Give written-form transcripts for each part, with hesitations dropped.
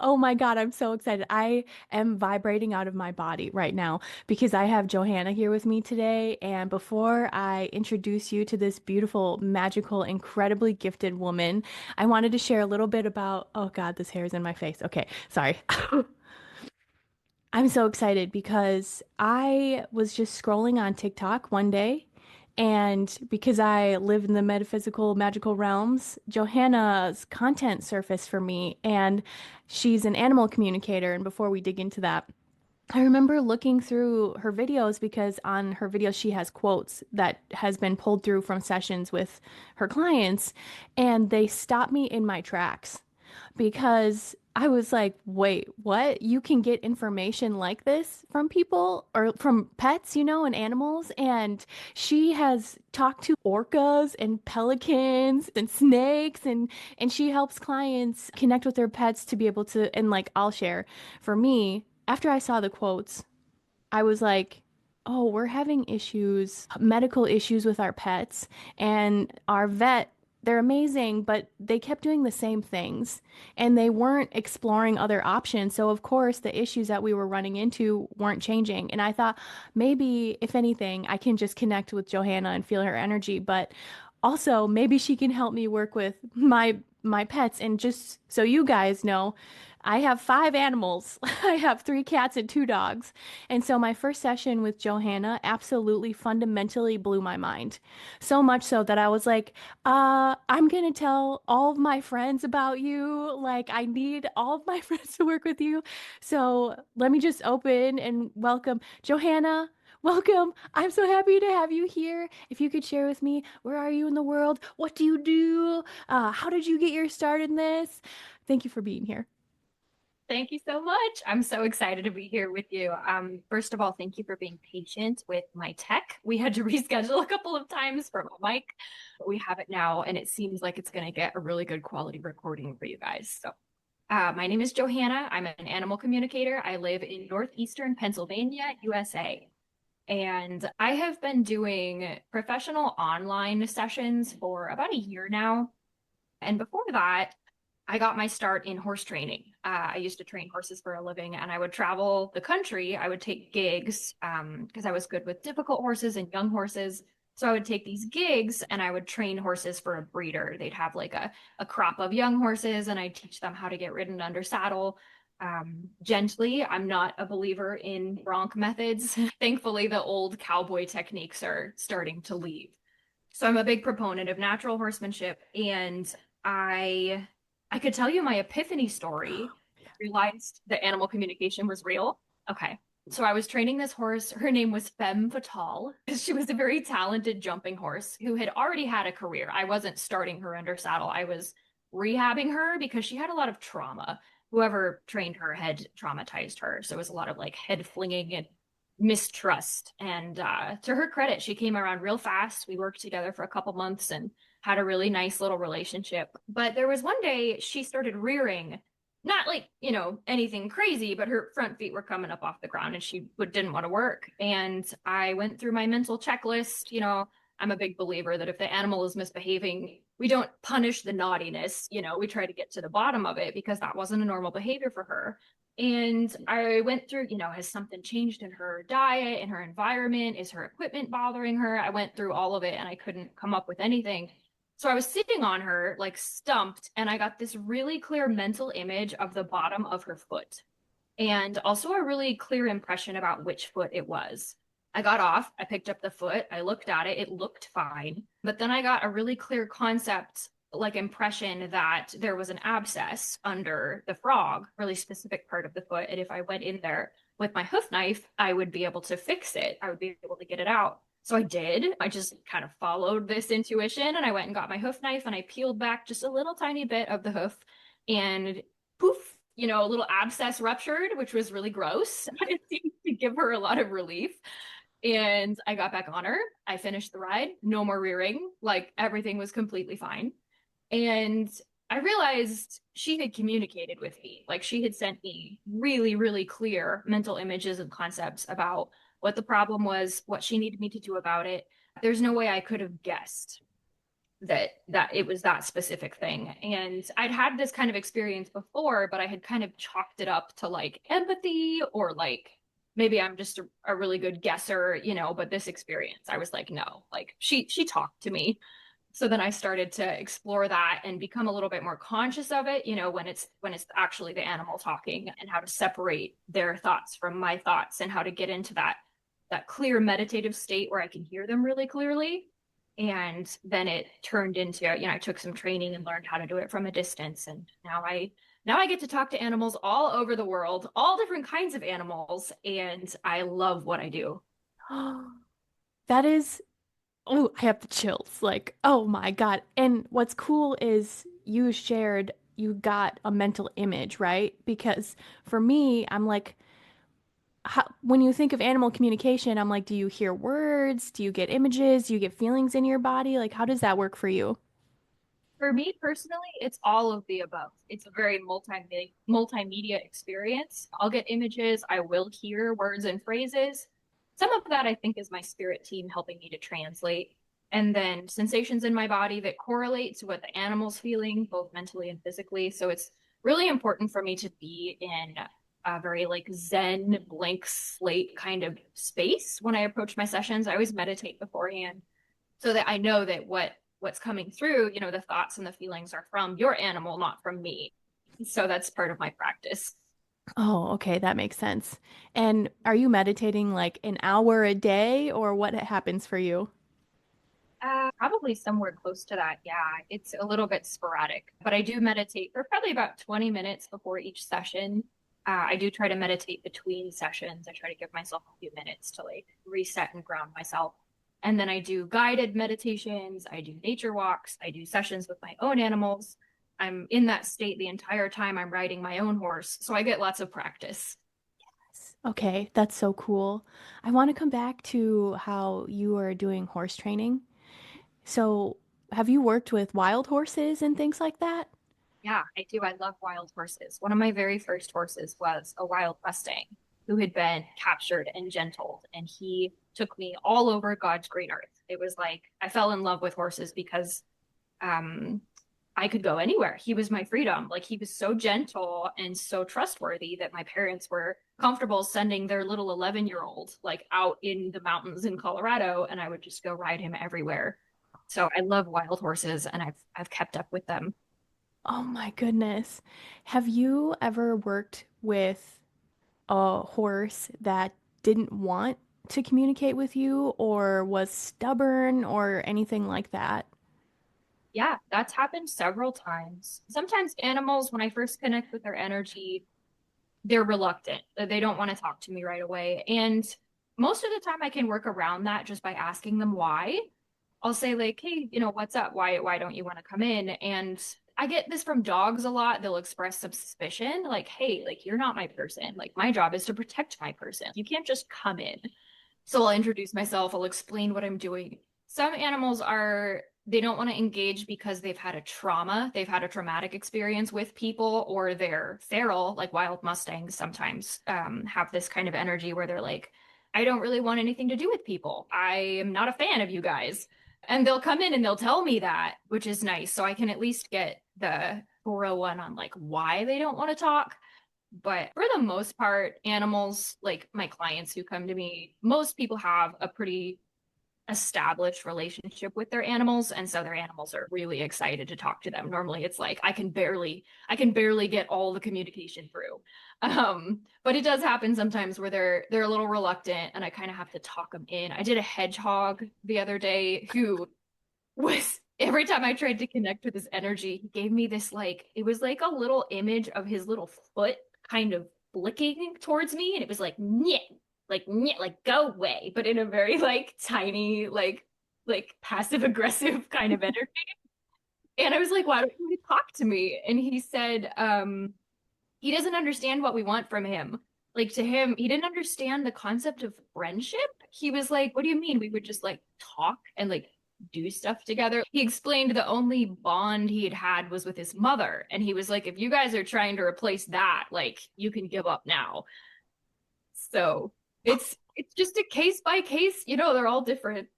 Oh my God, I'm so excited. I am vibrating out of my body right now because I have Johanna here with me today. And before I introduce you to this beautiful, magical, incredibly gifted woman, I wanted to share a little bit about, oh God, this hair is in my face. Okay, sorry. I'm so excited because I was just scrolling on TikTok one day, and because I live in the metaphysical, magical realms, Johanna's content surfaced for me, and she's an animal communicator. And before we dig into that, I remember looking through her videos because on her videos she has quotes that has been pulled through from sessions with her clients, and they stopped me in my tracks because I was like, wait, what? You can get information like this from people or from pets, and animals. And she has talked to orcas and pelicans and snakes, and she helps clients connect with their pets to be able to, and like I'll share for me, after I saw the quotes, I was like, oh, we're having issues, medical issues with our pets, and our vet, they're amazing, but they kept doing the same things and they weren't exploring other options. So, of course, the issues that we were running into weren't changing. And I thought maybe, if anything, I can just connect with Johanna and feel her energy, but also maybe she can help me work with my pets. And just so you guys know, I have five animals. I have three cats and two dogs. And so my first session with Johanna absolutely fundamentally blew my mind. So much so that I was like, I'm gonna tell all of my friends about you. Like, I need all of my friends to work with you. So let me just open and welcome Johanna. Welcome. I'm so happy to have you here. If you could share with me, where are you in the world? What do you do? How did you get your start in this? Thank you for being here. Thank you so much. I'm so excited to be here with you. First of all, thank you for being patient with my tech. We had to reschedule a couple of times for my mic, but we have it now, and it seems like it's going to get a really good quality recording for you guys. My name is Johanna. I'm an animal communicator. I live in northeastern Pennsylvania, USA. And I have been doing professional online sessions for about a year now. And before that, I got my start in horse training. I used to train horses for a living and I would travel the country. I would take gigs because I was good with difficult horses and young horses. So I would take these gigs and I would train horses for a breeder. They'd have like a crop of young horses and I'd teach them how to get ridden under saddle gently. I'm not a believer in bronc methods. Thankfully, the old cowboy techniques are starting to leave. So I'm a big proponent of natural horsemanship, and I I could tell you my epiphany story. Realized that animal communication was real. Okay. So I was training this horse. Her name was Femme Fatale. She was a very talented jumping horse who had already had a career. I wasn't starting her under saddle. I was rehabbing her because she had a lot of trauma. Whoever trained her had traumatized her. So it was a lot of like head flinging and mistrust. And to her credit, she came around real fast. We worked together for a couple months and had a really nice little relationship. But there was one day she started rearing, not like, anything crazy, but her front feet were coming up off the ground and she didn't want to work. And I went through my mental checklist. I'm a big believer that if the animal is misbehaving, we don't punish the naughtiness. We try to get to the bottom of it because that wasn't a normal behavior for her. And I went through, has something changed in her diet, in her environment? Is her equipment bothering her? I went through all of it and I couldn't come up with anything. So I was sitting on her, like stumped, and I got this really clear mental image of the bottom of her foot and also a really clear impression about which foot it was. I got off, I picked up the foot, I looked at it, it looked fine. But then I got a really clear concept, like impression that there was an abscess under the frog, really specific part of the foot. And if I went in there with my hoof knife, I would be able to fix it. I would be able to get it out. So I did. I just kind of followed this intuition and I went and got my hoof knife and I peeled back just a little tiny bit of the hoof and poof, a little abscess ruptured, which was really gross. It seemed to give her a lot of relief. And I got back on her. I finished the ride. No more rearing. Like everything was completely fine. And I realized she had communicated with me. Like she had sent me really, really clear mental images and concepts about what the problem was, what she needed me to do about it. There's no way I could have guessed that it was that specific thing. And I'd had this kind of experience before, but I had kind of chalked it up to like empathy or like maybe I'm just a really good guesser, you know, but this experience, I was like, no, like she talked to me. So then I started to explore that and become a little bit more conscious of it, you know, when it's actually the animal talking and how to separate their thoughts from my thoughts and how to get into that clear meditative state where I can hear them really clearly. And then it turned into, you know, I took some training and learned how to do it from a distance. And now I get to talk to animals all over the world, all different kinds of animals, and I love what I do. That is, oh, I have the chills. Like, oh my God. And what's cool is you shared you got a mental image, right? Because for me, I'm like, when you think of animal communication, I'm like, do you hear words? Do you get images? Do you get feelings in your body? Like, how does that work for you? For me personally, it's all of the above. It's a very multimedia experience. I'll get images, I will hear words and phrases. Some of that I think is my spirit team helping me to translate. And then sensations in my body that correlate to what the animal's feeling, both mentally and physically. So it's really important for me to be in a very like Zen blank slate kind of space when I approach my sessions. I always meditate beforehand so that I know that what's coming through, you know, the thoughts and the feelings are from your animal, not from me. So that's part of my practice. Oh, okay, that makes sense. And are you meditating like an hour a day or what happens for you? Probably somewhere close to that. Yeah, it's a little bit sporadic, but I do meditate for probably about 20 minutes before each session. I do try to meditate between sessions. I try to give myself a few minutes to like reset and ground myself. And then I do guided meditations, I do nature walks, I do sessions with my own animals. I'm in that state the entire time I'm riding my own horse, so I get lots of practice. Okay, that's so cool. I want to come back to how you are doing horse training. So, have you worked with wild horses and things like that? Yeah, I do. I love wild horses. One of my very first horses was a wild Mustang who had been captured and gentled, and he took me all over God's green earth. It was like I fell in love with horses because um, I could go anywhere. He was my freedom. Like he was so gentle and so trustworthy that my parents were comfortable sending their little 11-year-old like out in the mountains in Colorado, and I would just go ride him everywhere. So I love wild horses, and I've kept up with them. Oh my goodness. Have you ever worked with a horse that didn't want to communicate with you or was stubborn or anything like that? Yeah, that's happened several times. Sometimes animals, when I first connect with their energy, they're reluctant. They don't want to talk to me right away. And most of the time I can work around that just by asking them why. I'll say like, "Hey, you know, what's up? Why don't you want to come in?" And I get this from dogs a lot. They'll express some suspicion like, "Hey, like you're not my person. Like my job is to protect my person. You can't just come in." So I'll introduce myself, I'll explain what I'm doing. Some animals are, they don't want to engage because they've had a trauma, they've had a traumatic experience with people, or they're feral, like wild Mustangs sometimes have this kind of energy where they're like, I don't really want anything to do with people. I am not a fan of you guys. And they'll come in and they'll tell me that, which is nice. So I can at least get the 401 on like why they don't want to talk. But for the most part, animals, like my clients who come to me, most people have a pretty established relationship with their animals. And so their animals are really excited to talk to them. Normally it's like I can barely get all the communication through. But it does happen sometimes where they're a little reluctant and I kind of have to talk them in. I did a hedgehog the other day who was every time I tried to connect with his energy, he gave me this like it was like a little image of his little foot kind of flicking towards me, and it was like go away, but in a very like tiny, like passive aggressive kind of energy. And I was like, why don't you talk to me? And he said, he doesn't understand what we want from him. Like to him, he didn't understand the concept of friendship. He was like, what do you mean? We would just like talk and like do stuff together. He explained the only bond he had had was with his mother. And he was like, if you guys are trying to replace that, like you can give up now. So it's just a case by case, you know, they're all different.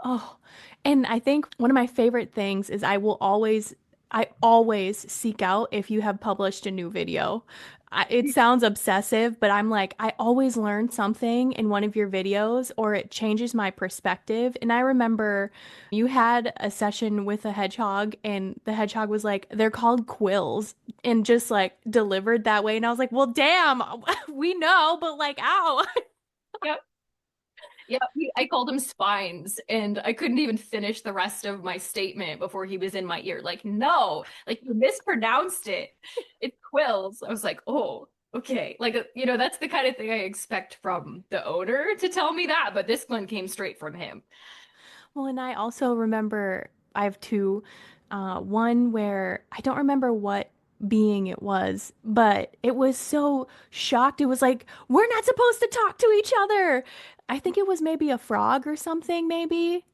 Oh, and I think one of my favorite things is I always seek out if you have published a new video. It sounds obsessive, but I'm like, I always learn something in one of your videos or it changes my perspective. And I remember you had a session with a hedgehog and the hedgehog was like, they're called quills and just like delivered that way. And I was like, well, damn, we know, but like, ow. Yep. Yeah, I called him spines, and I couldn't even finish the rest of my statement before he was in my ear. Like, no, like you mispronounced it. It's quills. I was like, oh, okay. Like, that's the kind of thing I expect from the owner to tell me that, but this one came straight from him. Well, and I also remember I have two. One where I don't remember what being it was, but it was so shocked. It was like, we're not supposed to talk to each other. I think it was maybe a frog or something, maybe.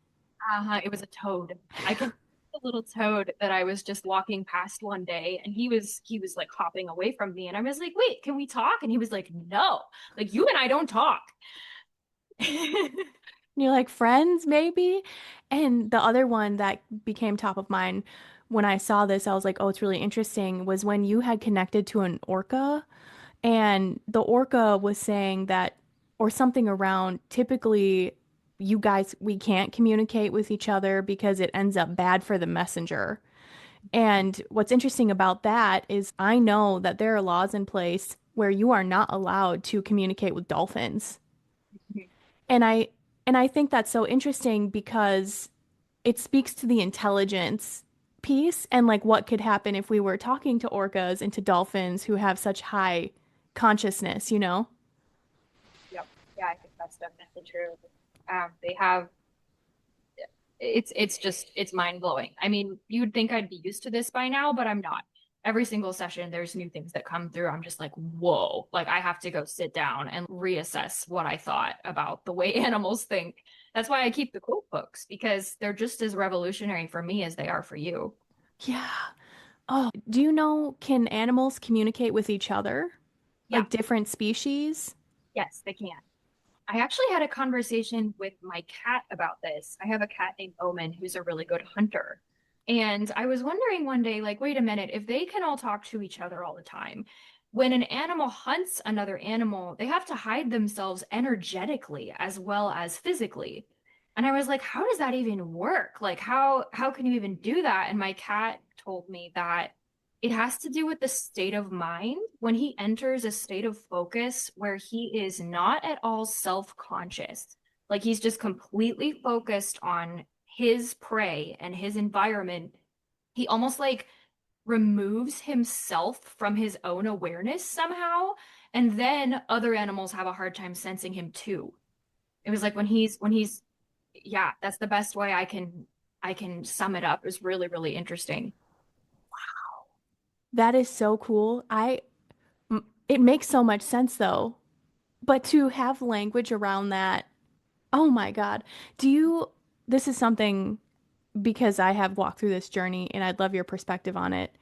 It was a toad. I can a little toad that I was just walking past one day, and he was like hopping away from me, and I was like, "Wait, can we talk?" And he was like, "No, like you and I don't talk." And you're like, friends, maybe? And the other one that became top of mind when I saw this, I was like, oh, it's really interesting, was when you had connected to an orca. And the orca was saying that, or something around, typically, you guys, we can't communicate with each other because it ends up bad for the messenger. And what's interesting about that is I know that there are laws in place where you are not allowed to communicate with dolphins. And I think that's so interesting because it speaks to the intelligence piece and like what could happen if we were talking to orcas and to dolphins who have such high consciousness, you know? Yep. Yeah, I think that's definitely true. They have it's mind blowing. I mean, you'd think I'd be used to this by now, but I'm not. Every single session, there's new things that come through. I'm just like, whoa, like I have to go sit down and reassess what I thought about the way animals think. That's why I keep the quote books because they're just as revolutionary for me as they are for you. Yeah. Oh, do you know, can animals communicate with each other? Yeah, Like different species? yes, they can. I actually had a conversation with my cat about this. I have a cat named Omen who's a really good hunter. And I was wondering one day, like, wait a minute, if they can all talk to each other all the time, when an animal hunts another animal, they have to hide themselves energetically as well as physically. And I was like, how does that even work? Like, how can you even do that? And my cat told me that it has to do with the state of mind when he enters a state of focus where he is not at all self-conscious. Like he's just completely focused on his prey and his environment. He almost like removes himself from his own awareness somehow. And then other animals have a hard time sensing him too. It was like when he's yeah, that's the best way I can sum it up. It was really, really interesting. That is so cool. It makes so much sense though. But to have language around that, oh my God. This is something because I have walked through this journey and I'd love your perspective on it.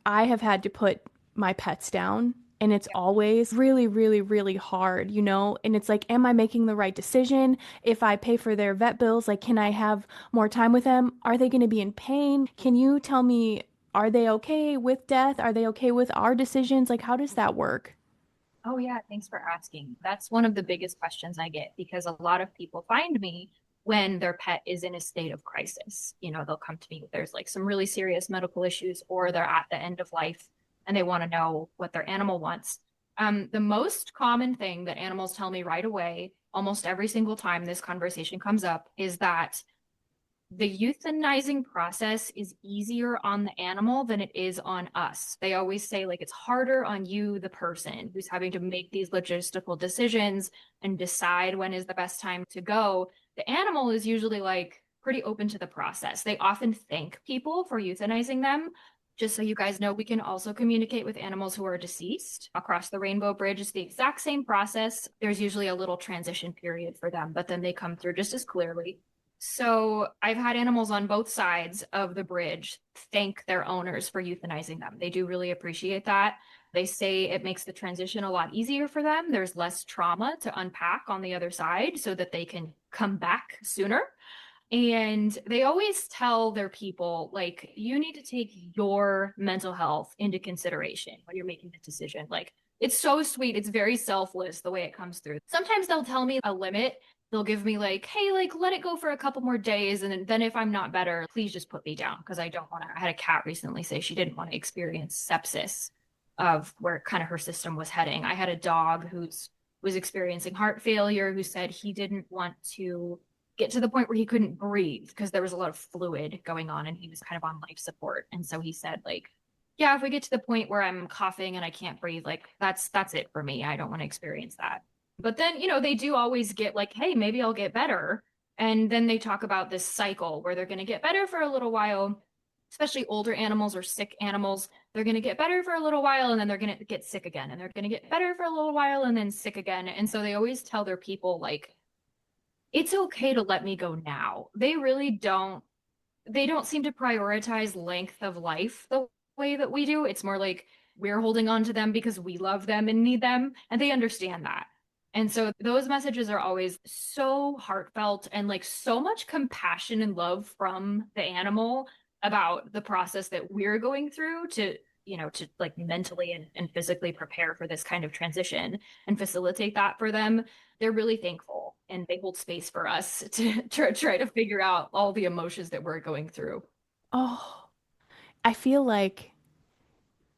I have had to put my pets down and it's always really, really, really hard, you know? And it's like, am I making the right decision? If I pay for their vet bills, like, can I have more time with them? Are they going to be in pain? Can you tell me, are they okay with death? Are they okay with our decisions? Like, how does that work? Oh, yeah. Thanks for asking. That's one of the biggest questions I get because a lot of people find me when their pet is in a state of crisis. They'll come to me, there's like some really serious medical issues, or they're at the end of life and they want to know what their animal wants. The most common thing that animals tell me right away, almost every single time this conversation comes up, is that the euthanizing process is easier on the animal than it is on us. They always say, like, it's harder on you, the person who's having to make these logistical decisions and decide when is the best time to go. The animal is usually like pretty open to the process. They often thank people for euthanizing them. Just so you guys know, we can also communicate with animals who are deceased. Across the Rainbow Bridge is the exact same process. There's usually a little transition period for them, but then they come through just as clearly. So I've had animals on both sides of the bridge thank their owners for euthanizing them. They do really appreciate that. They say it makes the transition a lot easier for them. There's less trauma to unpack on the other side so that they can come back sooner. And they always tell their people, like, you need to take your mental health into consideration when you're making the decision. Like, it's so sweet. It's very selfless the way it comes through. Sometimes they'll tell me a limit. They'll give me, like, hey, like, let it go for a couple more days. And then if I'm not better, please just put me down because I don't want to. I had a cat recently say she didn't want to experience sepsis of where kind of her system was heading. I had a dog who's was experiencing heart failure who said he didn't want to get to the point where he couldn't breathe because there was a lot of fluid going on and he was kind of on life support. And so he said, like, yeah, if we get to the point where I'm coughing and I can't breathe, like that's it for me. I don't want to experience that. But then, they do always get like, hey, maybe I'll get better. And then they talk about this cycle where they're going to get better for a little while, especially older animals or sick animals. They're going to get better for a little while and then they're going to get sick again. And they're going to get better for a little while and then sick again. And so they always tell their people, like, it's okay to let me go now. They don't seem to prioritize length of life the way that we do. It's more like we're holding on to them because we love them and need them, and they understand that. And so those messages are always so heartfelt and like so much compassion and love from the animal about the process that we're going through to like mentally and physically prepare for this kind of transition and facilitate that for them. They're really thankful and they hold space for us to try to figure out all the emotions that we're going through. Oh, I feel like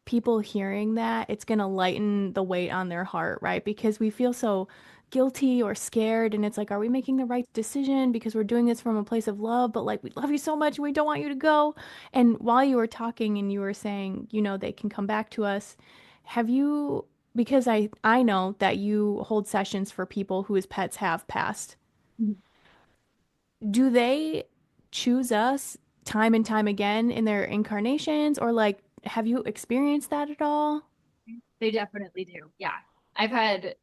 people hearing that, it's going to lighten the weight on their heart, right? Because we feel so guilty or scared. And it's like, are we making the right decision? Because we're doing this from a place of love, but like, we love you so much and we don't want you to go. And while you were talking and you were saying, they can come back to us, have you, because I know that you hold sessions for people whose pets have passed. Do they choose us time and time again in their incarnations, or like, have you experienced that at all? They definitely do. Yeah. I've had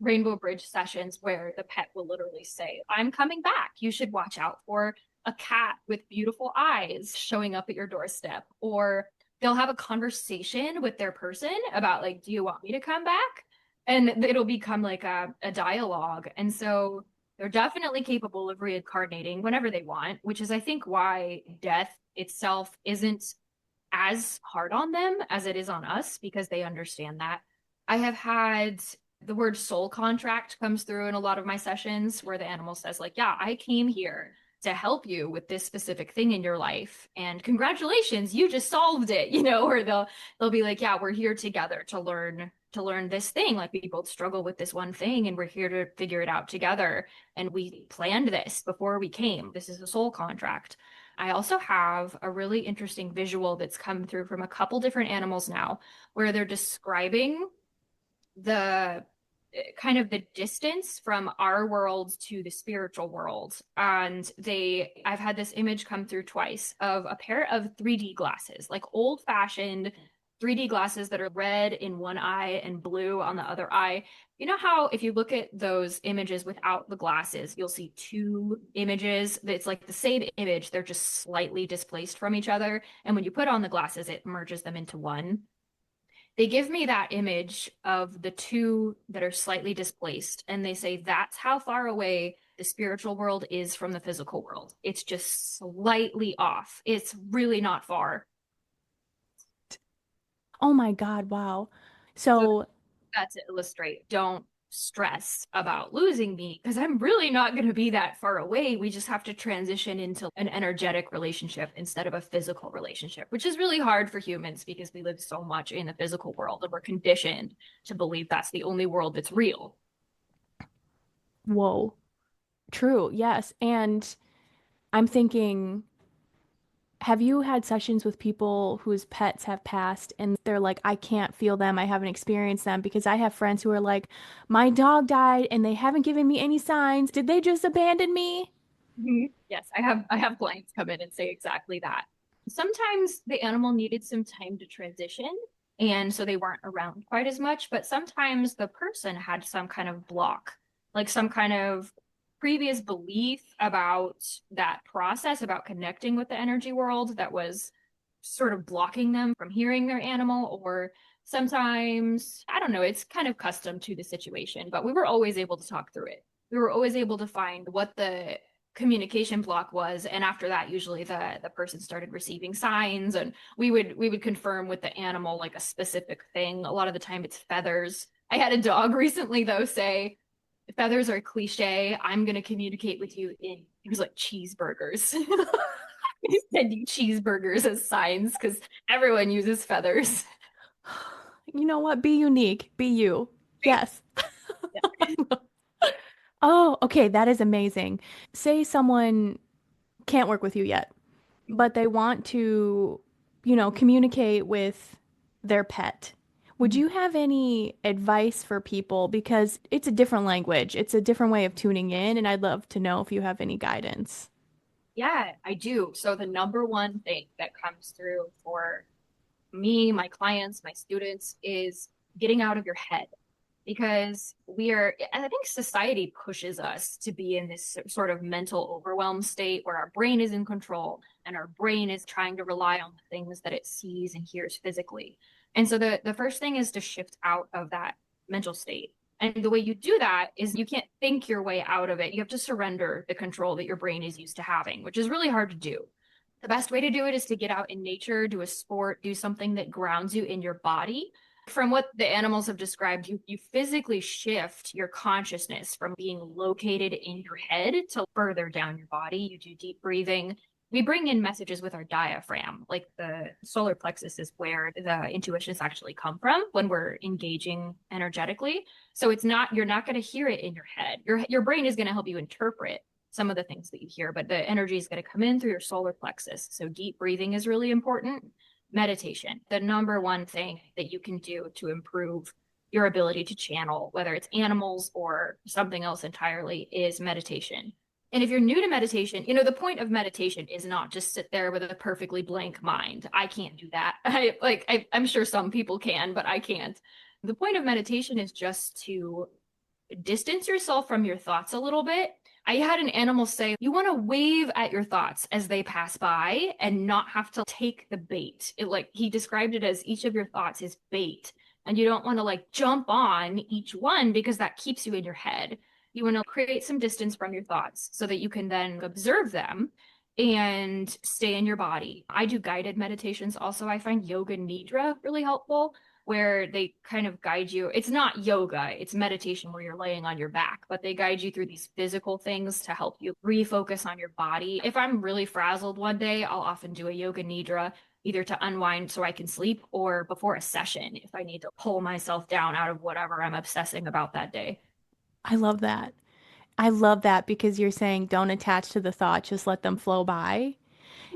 Rainbow Bridge sessions where the pet will literally say, I'm coming back. You should watch out for a cat with beautiful eyes showing up at your doorstep. Or they'll have a conversation with their person about, like, do you want me to come back? And it'll become like a dialogue. And so they're definitely capable of reincarnating whenever they want, which is, I think, why death itself isn't as hard on them as it is on us because they understand that. I have had the word soul contract comes through in a lot of my sessions where the animal says, like, yeah, I came here to help you with this specific thing in your life and congratulations, you just solved it, or they'll be like, yeah, we're here together to learn this thing, like we both struggle with this one thing and we're here to figure it out together and we planned this before we came. This is a soul contract. I also have a really interesting visual that's come through from a couple different animals now where they're describing the kind of the distance from our world to the spiritual world. And I've had this image come through twice of a pair of 3D glasses, like old fashioned 3D glasses that are red in one eye and blue on the other eye. You know how if you look at those images without the glasses, you'll see two images that's like the same image, they're just slightly displaced from each other. And when you put on the glasses, it merges them into one. They give me that image of the two that are slightly displaced, and they say that's how far away the spiritual world is from the physical world. It's just slightly off. It's really not far. Oh my God, wow. So So, that's to illustrate. Don't stress about losing me because I'm really not going to be that far away. We just have to transition into an energetic relationship instead of a physical relationship, which is really hard for humans because we live so much in the physical world and we're conditioned to believe that's the only world that's real. whoa. True, yes. And I'm thinking, have you had sessions with people whose pets have passed and they're like, I can't feel them, I haven't experienced them? Because I have friends who are like, my dog died and they haven't given me any signs. Did they just abandon me? Mhm. Yes, I have clients come in and say exactly that. Sometimes the animal needed some time to transition, and so they weren't around quite as much, but sometimes the person had some kind of block, like some kind of previous belief about that process, about connecting with the energy world that was sort of blocking them from hearing their animal, or sometimes, I don't know, it's kind of custom to the situation, but we were always able to talk through it. we were always able to find what the communication block was, and after that usually the person started receiving signs, and we would confirm with the animal like a specific thing. A lot of the time it's feathers. I had a dog recently though say feathers are cliche. I'm going to communicate with you in, it was like cheeseburgers. Sending cheeseburgers as signs because everyone uses feathers. You know what? Be unique. Be you. Yes. Oh, okay. That is amazing. Say someone can't work with you yet, but they want to, communicate with their pet. Would you have any advice for people? Because it's a different language, it's a different way of tuning in, and I'd love to know if you have any guidance. Yeah, I do. So the number one thing that comes through for me, my clients, my students is getting out of your head because I think society pushes us to be in this sort of mental overwhelm state where our brain is in control and our brain is trying to rely on the things that it sees and hears physically. And so the first thing is to shift out of that mental state. And the way you do that is you can't think your way out of it. You have to surrender the control that your brain is used to having, which is really hard to do. The best way to do it is to get out in nature, do a sport, do something that grounds you in your body. From what the animals have described, you physically shift your consciousness from being located in your head to further down your body. You do deep breathing. We bring in messages with our diaphragm, like the solar plexus is where the intuitions actually come from when we're engaging energetically. So you're not going to hear it in your head. Your brain is going to help you interpret some of the things that you hear, but the energy is going to come in through your solar plexus. So deep breathing is really important. Meditation, the number one thing that you can do to improve your ability to channel, whether it's animals or something else entirely, is meditation. And if you're new to meditation, the point of meditation is not just sit there with a perfectly blank mind. I can't do that. I'm sure some people can, but I can't. The point of meditation is just to distance yourself from your thoughts a little bit. I had an animal say, you want to wave at your thoughts as they pass by and not have to take the bait. He described it as each of your thoughts is bait. And you don't want to like jump on each one because that keeps you in your head. You want to create some distance from your thoughts so that you can then observe them and stay in your body. I do guided meditations also. I find yoga nidra really helpful where they kind of guide you. It's not yoga, it's meditation where you're laying on your back, but they guide you through these physical things to help you refocus on your body. If I'm really frazzled one day, I'll often do a yoga nidra either to unwind so I can sleep or before a session if I need to pull myself down out of whatever I'm obsessing about that day. I love that. I love that because you're saying don't attach to the thought, just let them flow by.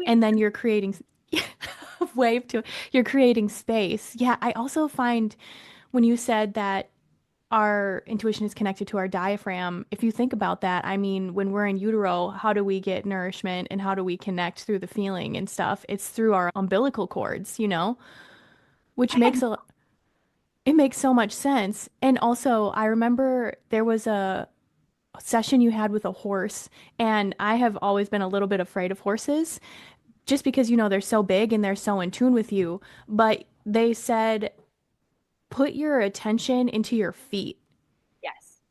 And then you're creating wave to you're creating space. Yeah, I also find when you said that our intuition is connected to our diaphragm, if you think about that, I mean, when we're in utero, how do we get nourishment and how do we connect through the feeling and stuff? It's through our umbilical cords, which I had it makes so much sense. And also, I remember there was a session you had with a horse, and I have always been a little bit afraid of horses just because, they're so big and they're so in tune with you. But they said, put your attention into your feet. yes.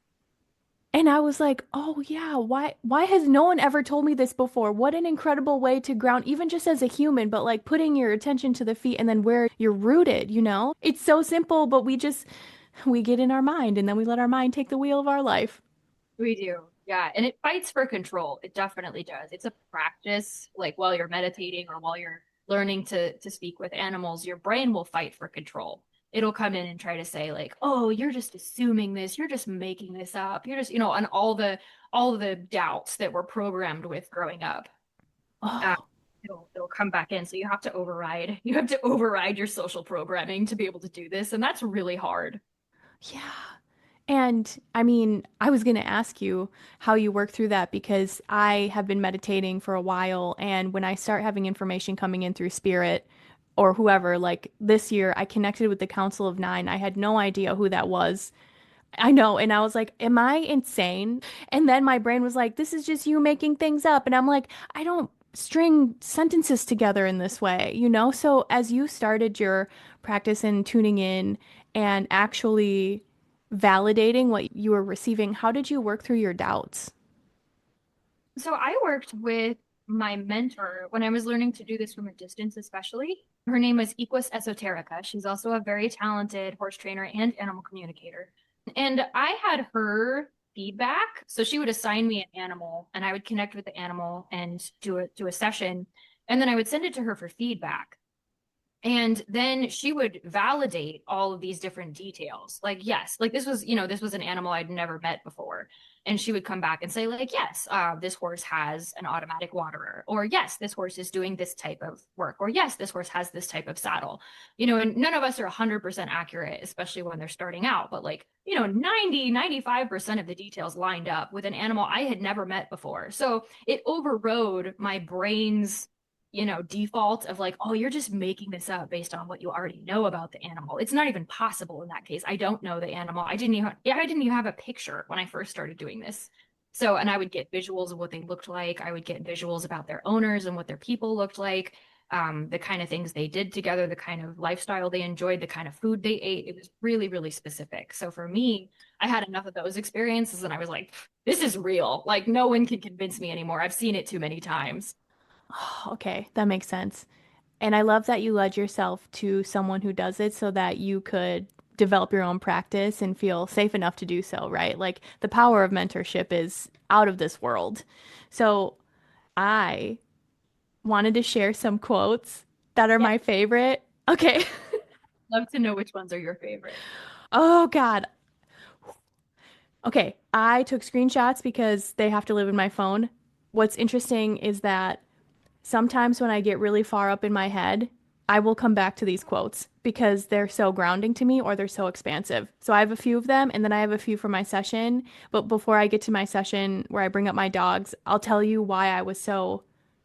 And I was like, "Oh yeah, why has no one ever told me this before? What an incredible way to ground even just as a human, but like putting your attention to the feet and then where you're rooted. It's so simple, but we get in our mind and then we let our mind take the wheel of our life." We do. Yeah. And it fights for control. It definitely does. It's a practice, like while you're meditating or while you're learning to speak with animals, your brain will fight for control. It'll come in and try to say, like, oh, you're just assuming this, you're just making this up. You're just, and all the doubts that we're programmed with growing up. Uh, Oh, it'll come back in. So you have to override your social programming to be able to do this. And that's really hard. yeah. And I mean, I was going to ask you how you work through that because I have been meditating for a while. And when I start having information coming in through spirit or whoever, like this year, I connected with the Council of Nine. I had no idea who that was. I know. And I was like, am I insane? And then my brain was like, this is just you making things up. And I'm like, I don't string sentences together in this way? So as you started your practice in tuning in and actually validating what you were receiving, how did you work through your doubts? So I worked with my mentor when I was learning to do this from a distance, especially. Her name was Equus Esoterica. She's also a very talented horse trainer and animal communicator. And I had her feedback. So she would assign me an animal and I would connect with the animal and do a session. And then I would send it to her for feedback. And then she would validate all of these different details. Like, yes, like this was an animal I'd never met before. And she would come back and say, like, yes, this horse has an automatic waterer, or yes, this horse is doing this type of work, or yes, this horse has this type of saddle. And none of us are 100% accurate, especially when they're starting out. But like, 95% of the details lined up with an animal I had never met before. So it overrode my brain's default of like, oh, you're just making this up based on what you already know about the animal. It's not even possible in that case. I don't know the animal. I didn't even have a picture when I first started doing this. So, and I would get visuals of what they looked like. I would get visuals about their owners and what their people looked like, the kind of things they did together, the kind of lifestyle they enjoyed, the kind of food they ate. It was really, really specific. So for me, I had enough of those experiences and I was like, this is real. Like no one can convince me anymore. I've seen it too many times. Oh, okay, that makes sense. And I love that you led yourself to someone who does it so that you could develop your own practice and feel safe enough to do so, right? Like the power of mentorship is out of this world. So I wanted to share some quotes that are Yeah, my favorite. Okay. love to know which ones are your favorite. Oh God. Okay. I took screenshots because they have to live in my phone. What's interesting is that sometimes when I get really far up in my head, I will come back to these quotes because they're so grounding to me or they're so expansive. So I have a few of them and then I have a few for my session. But before I get to my session where I bring up my dogs, I'll tell you why I was so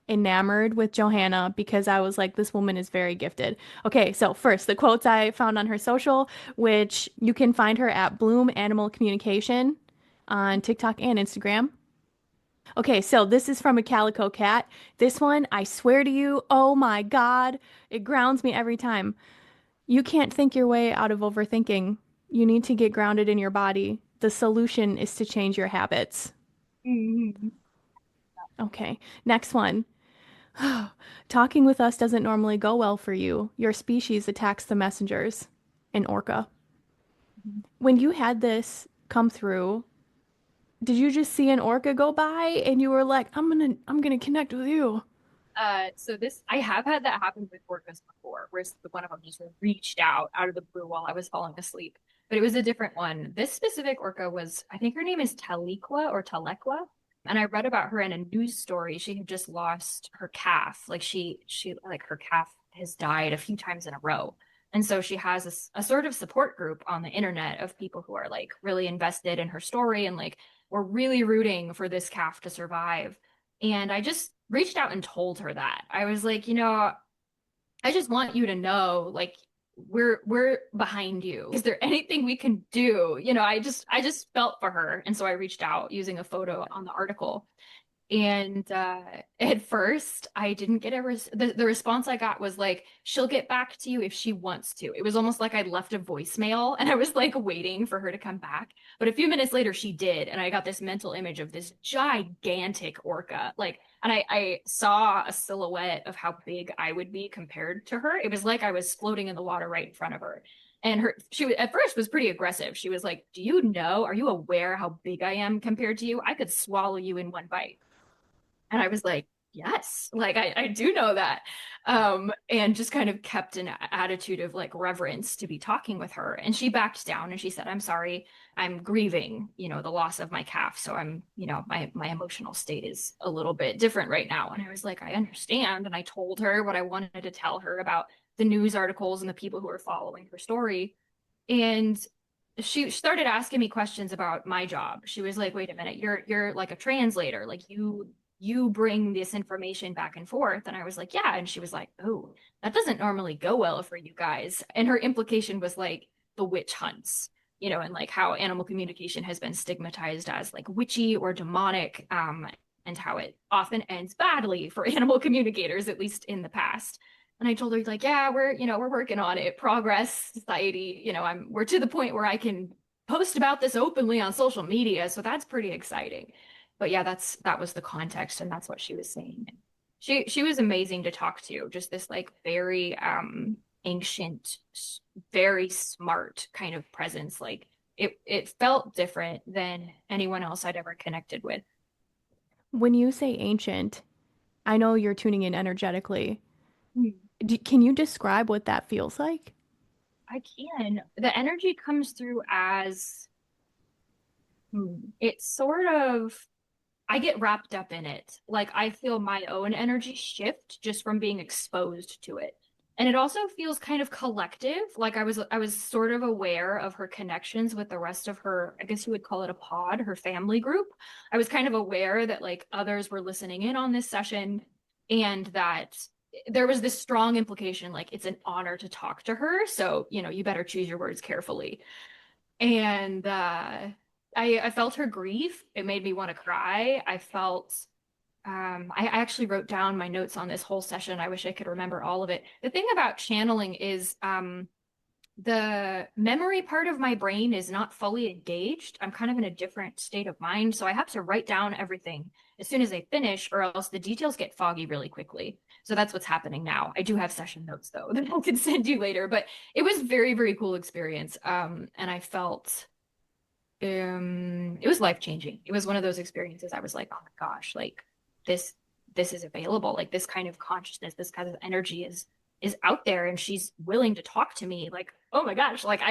enamored with Johanna because I was like, this woman is very gifted. Okay, so first, the quotes I found on her social, which you can find her at Bloom Animal Communication on TikTok and Instagram. Okay, so this is from a calico cat. This one, I swear to you, oh my God, it grounds me every time. You can't think your way out of overthinking. You need to get grounded in your body. The solution is to change your habits. Mhm. Okay, next one. Talking with us doesn't normally go well for you. Your species attacks the messengers. An orca. When you had this come through, did you just see an orca go by and you were like, I'm gonna connect with you? So this I have had that happen with orcas before, where one of them just reached out of the blue while I was falling asleep. But it was a different one. This specific orca was, I think her name is Taliqua or Talequa. And I read about her in a news story. She had just lost her calf. Like she like her calf has died a few times in a row. And so she has a sort of support group on the internet of people who are like really invested in her story and like we're really rooting for this calf to survive. And I just reached out and told her that. I was like, I just want you to know, like, we're behind you. Is there anything we can do? I just felt for her. And so I reached out using a photo on the article. And at first, I didn't get the response I got was like, she'll get back to you if she wants to. It was almost like I'd left a voicemail and I was like waiting for her to come back. But a few minutes later, she did. And I got this mental image of this gigantic orca. Like, and I saw a silhouette of how big I would be compared to her. It was like I was floating in the water right in front of her. And she at first was pretty aggressive. She was like, do you know, are you aware how big I am compared to you? I could swallow you in one bite. And I was like, yes, like I do know that. And just kind of kept an attitude of like reverence to be talking with her. And she backed down and she said, I'm sorry, I'm grieving, the loss of my calf. So my emotional state is a little bit different right now. And I was like, I understand. And I told her what I wanted to tell her about the news articles and the people who are following her story. And she started asking me questions about my job. She was like, "Wait a minute, you're like a translator. Like you bring this information back and forth." And I was like, "Yeah." And she was like, "Oh, that doesn't normally go well for you guys." And her implication was like the witch hunts, and like how animal communication has been stigmatized as like witchy or demonic, and how it often ends badly for animal communicators, at least in the past. And I told her like, yeah, we're working on it. Progress, society, we're to the point where I can post about this openly on social media, so that's pretty exciting. But yeah, that was the context, and that's what she was saying. She was amazing to talk to, just this like very ancient, very smart kind of presence. Like it felt different than anyone else I'd ever connected with. When you say ancient, I know you're tuning in energetically. Hmm. Can you describe what that feels like? I can. The energy comes through as it's sort of I get wrapped up in it. Like I feel my own energy shift just from being exposed to it. And it also feels kind of collective. Like I was sort of aware of her connections with the rest of her, I guess you would call it a pod, her family group. I was kind of aware that like others were listening in on this session and that there was this strong implication like it's an honor to talk to her. So, you better choose your words carefully. And I felt her grief. It made me want to cry. I felt I actually wrote down my notes on this whole session. I wish I could remember all of it. The thing about channeling is the memory part of my brain is not fully engaged. I'm kind of in a different state of mind, so I have to write down everything as soon as I finish, or else the details get foggy really quickly. So that's what's happening now. I do have session notes though that I can send you later, but it was very, very cool experience. And I felt it was life changing. It was one of those experiences I was like, oh my gosh, like this this is available. Like this kind of consciousness, this kind of energy is out there and she's willing to talk to me. Like, oh my gosh, like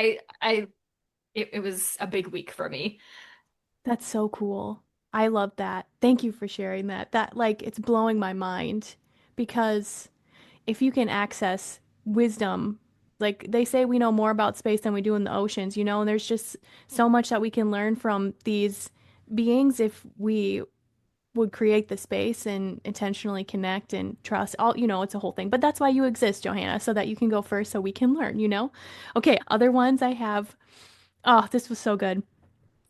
it was a big week for me. That's so cool. I love that. Thank you for sharing that. That, like, it's blowing my mind because if you can access wisdom, like they say we know more about space than we do in the oceans, and there's just so much that we can learn from these beings if we would create the space and intentionally connect and trust. It's a whole thing. But that's why you exist, Johanna, so that you can go first so we can learn. Okay, other ones I have. Oh, this was so good.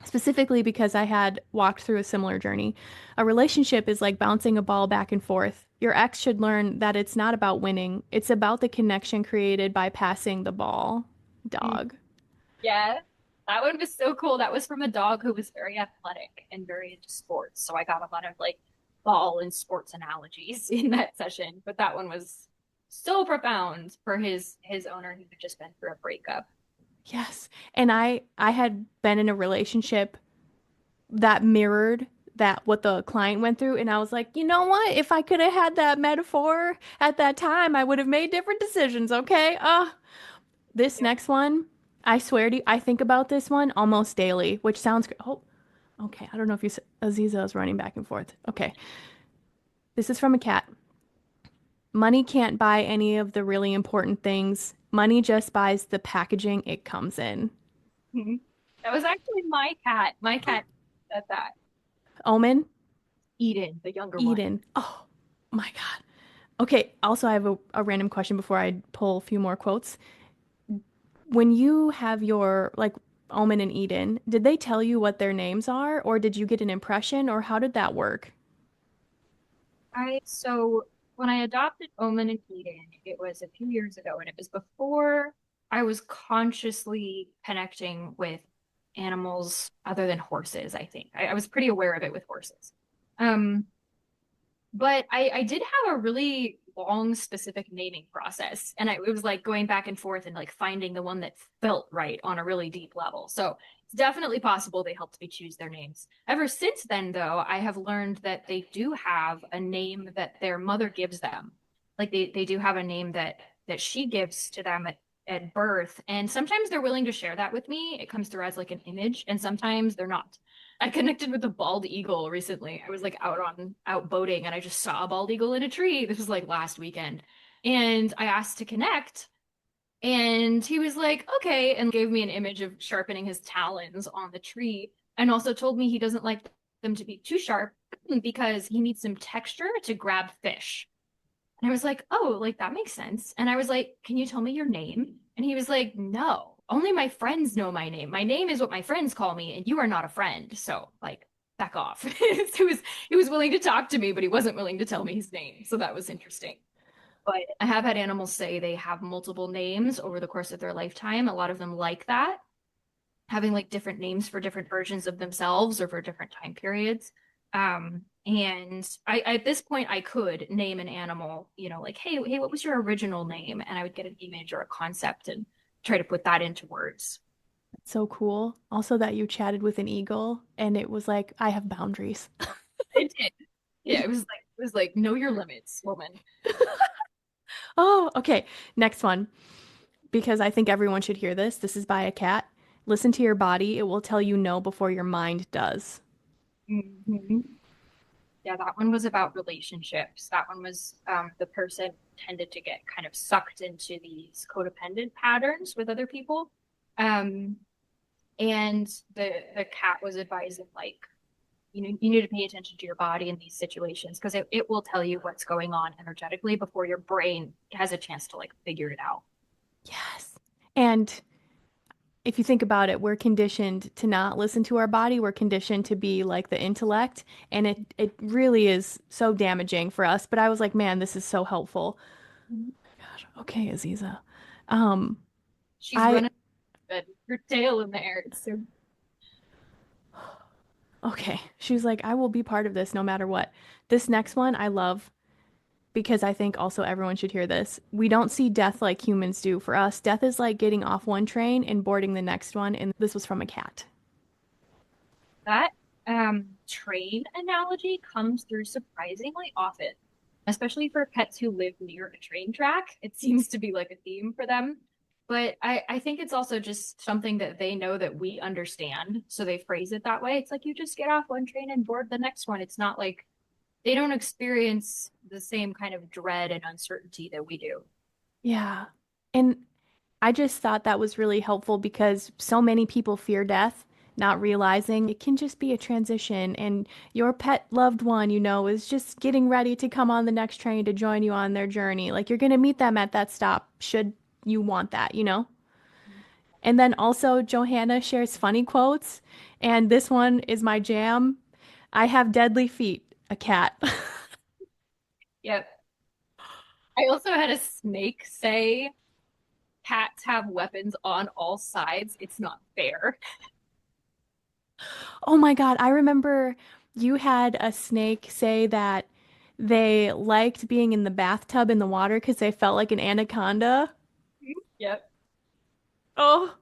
Specifically because I had walked through a similar journey. A relationship is like bouncing a ball back and forth. Your ex should learn that it's not about winning, it's about the connection created by passing the ball. Mm, Dog. yeah. That one was so cool. That was from a dog who was very athletic and very into sports. So I got a lot of like ball and sports analogies in that session. But that one was so profound for his owner who had just been through a breakup. Yes. And I had been in a relationship that mirrored that what the client went through and I was like, "You know what? If I could have had that metaphor at that time, I would have made different decisions, okay?" This Yep. next one, I swear to you, I think about this one almost daily, which sounds oh, okay. I don't know if Aziza is running back and forth. Okay. This is from a cat. Money can't buy any of the really important things. Money just buys the packaging it comes in. That was actually my cat. My cat said that. Omen, Eden, the younger one. Eden. Oh my God. Okay. Also, I have a random question before I pull a few more quotes. When you have your, like, Omen and Eden, did they tell you what their names are, or did you get an impression, or how did that work? So when I adopted Omen and Eden, it was a few years ago, and it was before I was consciously connecting with animals other than horses, I think. I was pretty aware of it with horses. Um, but I did have a really long specific naming process. And it was like going back and forth and like finding the one that felt right on a really deep level. So it's definitely possible they helped me choose their names. Ever since then, though, I have learned that they do have a name that their mother gives them. Like they do have a name that she gives to them at birth. And sometimes they're willing to share that with me. It comes through as like an image, and sometimes they're not. I connected with a bald eagle recently. I was like out boating and I just saw a bald eagle in a tree. This was like last weekend. And I asked to connect and he was like, "Okay," and gave me an image of sharpening his talons on the tree and also told me he doesn't like them to be too sharp because he needs some texture to grab fish. And I was like, "Oh, like that makes sense." And I was like, "Can you tell me your name?" And he was like, "No, only my friends know my name. My name is what my friends call me, and you are not a friend. So, like, back off." So he was willing to talk to me, but he wasn't willing to tell me his name. So that was interesting. But I have had animals say they have multiple names over the course of their lifetime. A lot of them like that. having like different names for different versions of themselves or for different time periods. And at this point I could name an animal, like, hey, what was your original name? And I would get an image or a concept and try to put that into words. It's so cool. Also that you chatted with an eagle and it was like, I have boundaries. It did. Yeah, it was like know your limits, woman. Oh, okay. Next one, because I think everyone should hear this. This is by a cat. Listen to your body. It will tell you no before your mind does. Mhm. Yeah, that one was about relationships. That one was the person tended to get kind of sucked into these codependent patterns with other people. Um, and the cat was advising like, you need to pay attention to your body in these situations because it will tell you what's going on energetically before your brain has a chance to like figure it out. Yes. And if you think about it, we're conditioned to not listen to our body. We're conditioned to be like the intellect, and it really is so damaging for us. But I was like, man, this is so helpful. Gosh, okay, Aziza. Um, She's I running with her tail in the air. It's so okay. She was like, I will be part of this no matter what. This next one I love because I think also everyone should hear this. We don't see death like humans do. For us, death is like getting off one train and boarding the next one, and this was from a cat. that train analogy comes through surprisingly often, especially for pets who live near a train track. It seems to be like a theme for them. But I think it's also just something that they know that we understand. So they phrase it that way. It's like you just get off one train and board the next one. It's not like they don't experience the same kind of dread and uncertainty that we do. Yeah. And I just thought that was really helpful because so many people fear death, not realizing it can just be a transition. And your pet loved one, is just getting ready to come on the next train to join you on their journey. Like you're going to meet them at that stop, should you want that? And then also, Johanna shares funny quotes. And this one is my jam. I have deadly feet, a cat. Yep. I also had a snake say cats have weapons on all sides. It's not fair. Oh my God, I remember you had a snake say that they liked being in the bathtub in the water because they felt like an anaconda. Yep. Oh,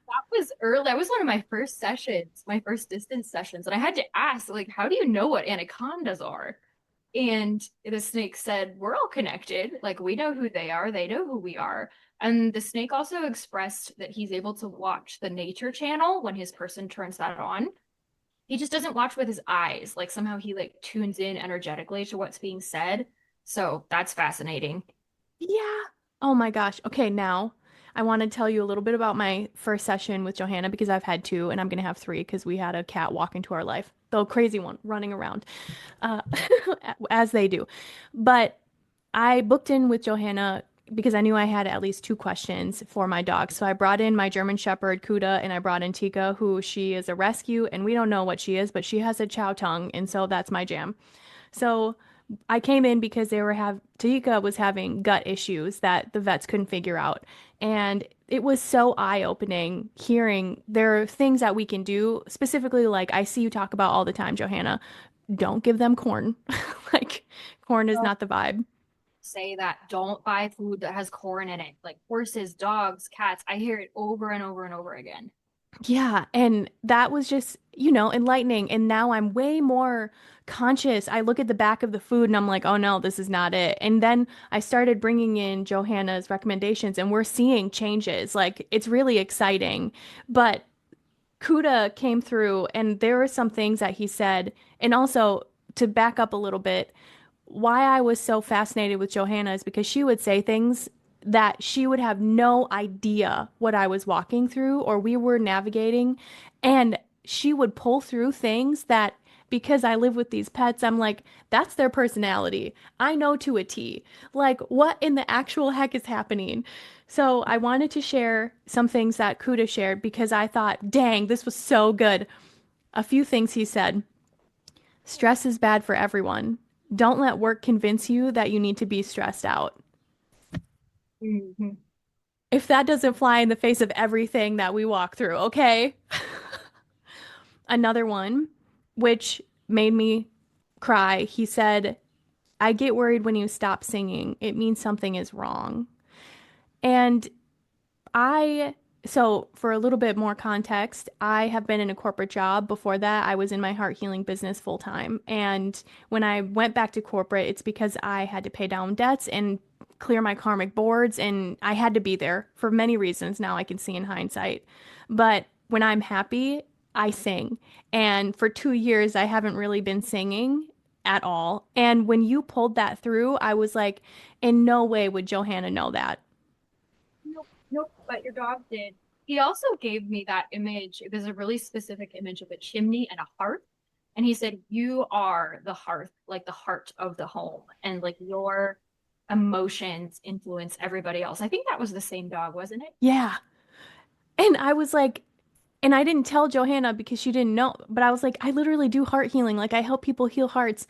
That was early. That was one of my first sessions, my first distance sessions. And I had to ask, like, how do you know what anacondas are? And the snake said, we're all connected. Like, we know who they are, they know who we are. And the snake also expressed that he's able to watch the nature channel when his person turns that on. He just doesn't watch with his eyes. Like, somehow he like tunes in energetically to what's being said. So that's fascinating. yeah. Oh my gosh. Okay, now I want to tell you a little bit about my first session with Johanna because I've had two and I'm going to have three because we had a cat walk into our life, the crazy one running around, uh, as they do. But I booked in with Johanna because I knew I had at least two questions for my dog. So I brought in my German Shepherd, Kuda, and I brought in Tika, who she is a rescue, and we don't know what she is, but she has a chow tongue, and so that's my jam. So I came in because Tika was having gut issues that the vets couldn't figure out. And it was so eye-opening hearing there are things that we can do, specifically like I see you talk about all the time, Johanna. Don't give them corn. Like corn is Don't not the vibe. say that. Don't buy food that has corn in it. Like horses, dogs, cats. I hear it over and over and over again. Yeah, and that was just, enlightening. And now I'm way more conscious. I look at the back of the food and I'm like, oh no, this is not it. And then I started bringing in Johanna's recommendations and we're seeing changes. Like, it's really exciting. But Kuda came through and there were some things that he said. And also, to back up a little bit, why I was so fascinated with Johanna is because she would say things that she would have no idea what I was walking through or we were navigating. And she would pull through things that because I live with these pets, I'm like, that's their personality. I know to a T. Like, what in the actual heck is happening? So I wanted to share some things that Kuda shared because I thought, dang, this was so good. A few things he said. Stress is bad for everyone. Don't let work convince you that you need to be stressed out. Mhm. If that doesn't fly in the face of everything that we walk through, okay? Another one, which made me cry, he said, I get worried when you stop singing. It means something is wrong. And I, so for a little bit more context, I have been in a corporate job. Before that, I was in my heart healing business full time. And when I went back to corporate, it's because I had to pay down debts and clear my karmic boards, and I had to be there for many reasons now I can see in hindsight. But when I'm happy, I sing. And for 2 years, I haven't really been singing at all. And when you pulled that through, I was like, in no way would Johanna know that. Nope, nope, but your dog did. He also gave me that image. It was a really specific image of a chimney and a hearth. And he said, you are the hearth, like the heart of the home, and like your emotions influence everybody else. I think that was the same dog, wasn't it? Yeah. And I was like, and I didn't tell Johanna because she didn't know, but I was like, I literally do heart healing. Like I help people heal hearts.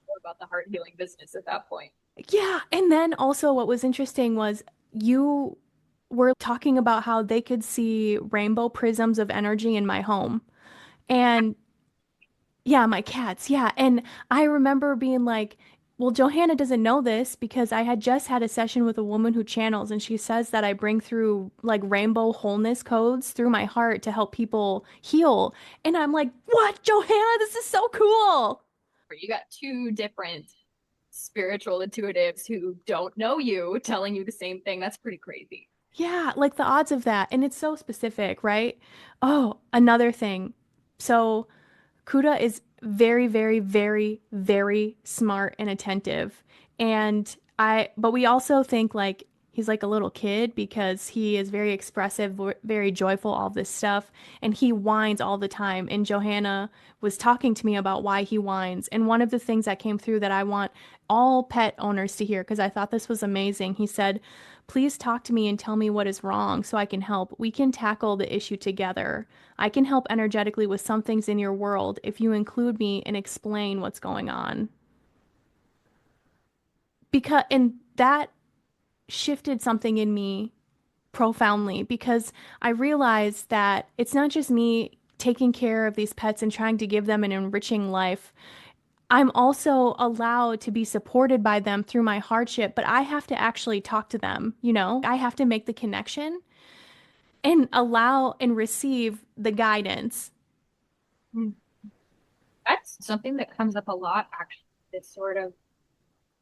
What about the heart healing business at that point? Yeah. And then also what was interesting was you were talking about how they could see rainbow prisms of energy in my home. And yeah, my cats. Yeah. And I remember being like, well, Johanna doesn't know this because I had just had a session with a woman who channels, and she says that I bring through like rainbow wholeness codes through my heart to help people heal. And I'm like, what, Johanna? This is so cool. You got two different spiritual intuitives who don't know you telling you the same thing. That's pretty crazy. Yeah, like the odds of that. And it's so specific, right? Oh, another thing. So Kuda is very, very, very, very smart and attentive. But we also think like he's like a little kid because he is very expressive, very joyful, all this stuff. And he whines all the time. And Johanna was talking to me about why he whines. And one of the things that came through that I want all pet owners to hear, because I thought this was amazing, he said, please talk to me and tell me what is wrong so I can help. We can tackle the issue together. I can help energetically with some things in your world if you include me and explain what's going on. And that shifted something in me profoundly because I realized that it's not just me taking care of these pets and trying to give them an enriching life. I'm also allowed to be supported by them through my hardship, but I have to actually talk to them, you know? I have to make the connection and allow and receive the guidance. That's something that comes up a lot, actually. It's sort of,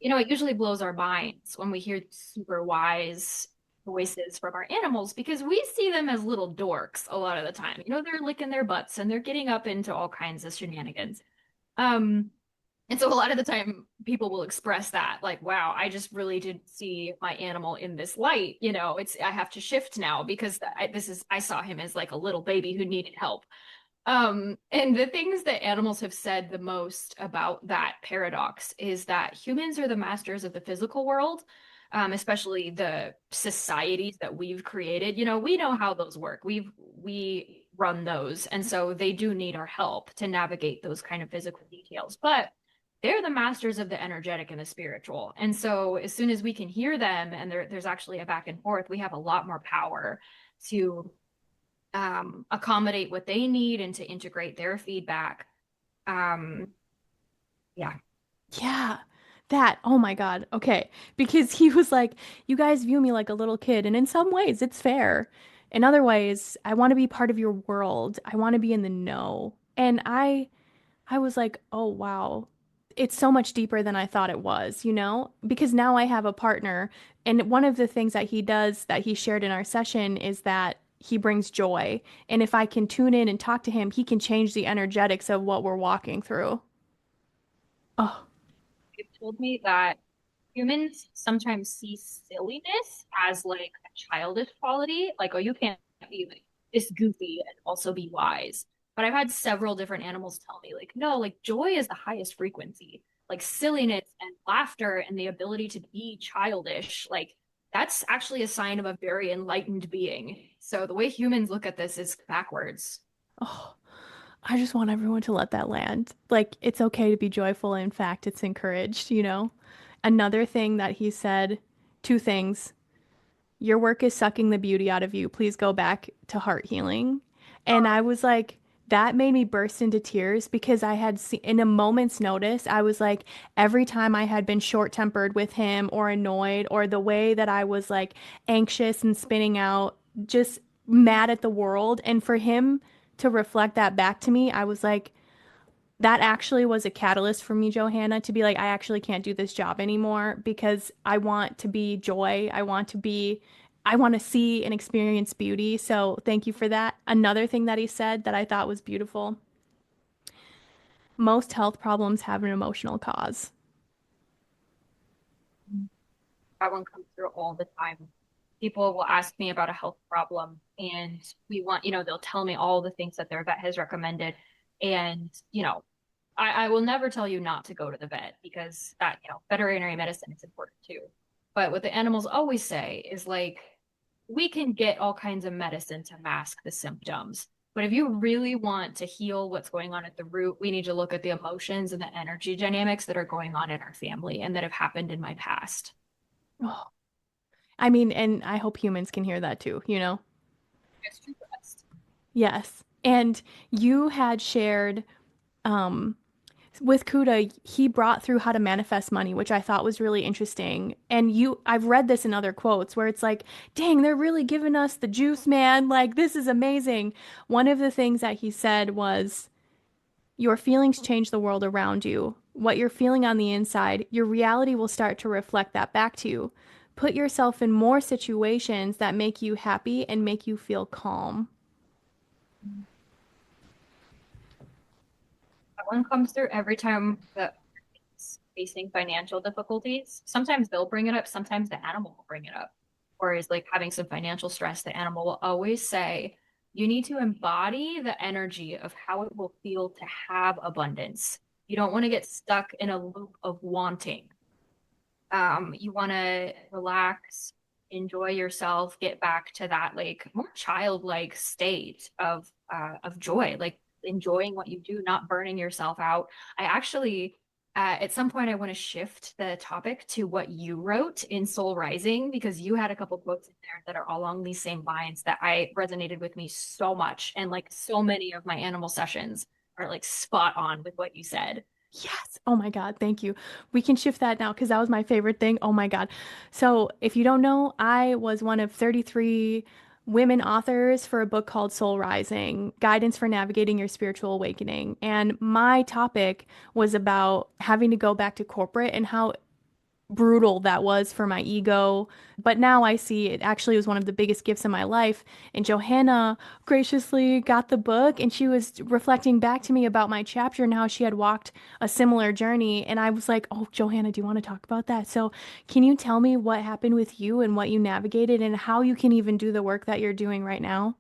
it usually blows our minds when we hear super wise voices from our animals because we see them as little dorks a lot of the time. They're licking their butts and they're getting up into all kinds of shenanigans. Um, and so a lot of the time people will express that, like, wow, I just really did see my animal in this light. I have to shift now because I saw him as like a little baby who needed help. And the things that animals have said the most about that paradox is that humans are the masters of the physical world, especially the societies that we've created. We know how those work. We run those, and so they do need our help to navigate those kind of physical details. But they're the masters of the energetic and the spiritual. And so as soon as we can hear them, and there's actually a back and forth, we have a lot more power to accommodate what they need and to integrate their feedback. Um, yeah. Yeah, that. Oh my God. Okay. Because he was like, you guys view me like a little kid, and in some ways it's fair. In other ways, I want to be part of your world. I want to be in the know. And I was like, "Oh wow. It's so much deeper than I thought it was, you know? Because now I have a partner, and one of the things that he does that he shared in our session is that he brings joy. And if I can tune in and talk to him, he can change the energetics of what we're walking through. Oh, They've told me that humans sometimes see silliness as like a childish quality, like, oh, you can't be like this goofy and also be wise. But I've had several different animals tell me, like, no, like joy is the highest frequency. Like silliness and laughter and the ability to be childish, like that's actually a sign of a very enlightened being. So the way humans look at this is backwards. oh. I just want everyone to let that land. Like, it's okay to be joyful. In fact, it's encouraged, you know? Another thing that he said, two things. your work is sucking the beauty out of you. Please go back to heart healing. And Oh, I was like, that made me burst into tears because I had seen, in a moment's notice, I was like, every time I had been short-tempered with him or annoyed, or the way that I was like anxious and spinning out, just mad at the world. And for him to reflect that back to me, I was like, that actually was a catalyst for me, Johanna, to be like, I actually can't do this job anymore because I want to be joy. I want to see and experience beauty. So thank you for that. Another thing that he said that I thought was beautiful: most health problems have an emotional cause. that one comes through all the time. People will ask me about a health problem and they'll tell me all the things that their vet has recommended. And, I will never tell you not to go to the vet because that, veterinary medicine is important too. But what the animals always say is like, we can get all kinds of medicine to mask the symptoms. But if you really want to heal what's going on at the root, we need to look at the emotions and the energy dynamics that are going on in our family and that have happened in my past. Oh, I mean, and I hope humans can hear that too, you know? It's true for us. Yes. And you had shared, um, with Kuda, he brought through how to manifest money, which I thought was really interesting. And I've read this in other quotes where it's like, dang, they're really giving us the juice, man. Like, this is amazing. One of the things that he said was, your feelings change the world around you. What you're feeling on the inside, your reality will start to reflect that back to you. Put yourself in more situations that make you happy and make you feel calm. That one comes through every time that it's facing financial difficulties. Sometimes they'll bring it up, sometimes the animal will bring it up. Or is like having some financial stress, the animal will always say, you need to embody the energy of how it will feel to have abundance. You don't want to get stuck in a loop of wanting. You want to relax, enjoy yourself, get back to that like more childlike state of joy, like enjoying what you do, not burning yourself out. I actually at some point I want to shift the topic to what you wrote in Soul Rising because you had a couple quotes in there that are along these same lines that I resonated with me so much, and like so many of my animal sessions are like spot on with what you said. Yes. Oh my God. Thank you. We can shift that now because that was my favorite thing. Oh my God. So, if you don't know, I was one of 33 women authors for a book called Soul Rising: Guidance for Navigating Your Spiritual Awakening. And my topic was about having to go back to corporate and how brutal that was for my ego. But now I see it actually was one of the biggest gifts in my life. And Johanna graciously got the book and she was reflecting back to me about my chapter and how she had walked a similar journey. And I was like, oh, Johanna, do you want to talk about that? So, can you tell me what happened with you and what you navigated and how you can even do the work that you're doing right now?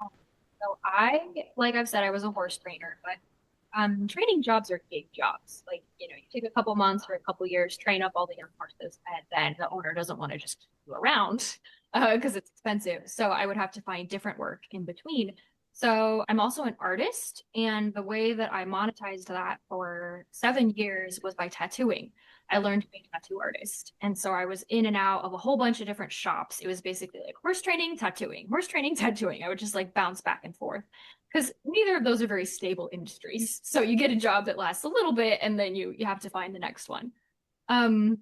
So like I've said, I was a horse trainer, but training jobs are gig jobs. Like, you take a couple months or a couple years, train up all the young horses, and then the owner doesn't want to just keep you around because it's expensive. So I would have to find different work in between. So I'm also an artist, and the way that I monetized that for 7 years was by tattooing. I learned to be a tattoo artist. And so I was in and out of a whole bunch of different shops. It was basically like horse training, tattooing, horse training, tattooing. I would just like bounce back and forth because neither of those are very stable industries. So you get a job that lasts a little bit and then you have to find the next one. Um,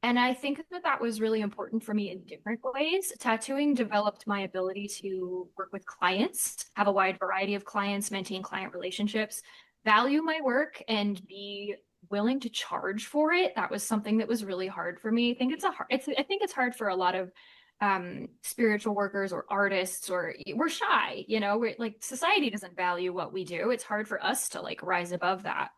and I think that that was really important for me in different ways. Tattooing developed my ability to work with clients, have a wide variety of clients, maintain client relationships, value my work, and be willing to charge for it. That was something that was really hard for me. I think it's hard for a lot of spiritual workers or artists, or we're shy, we're like society doesn't value what we do. It's hard for us to like rise above that.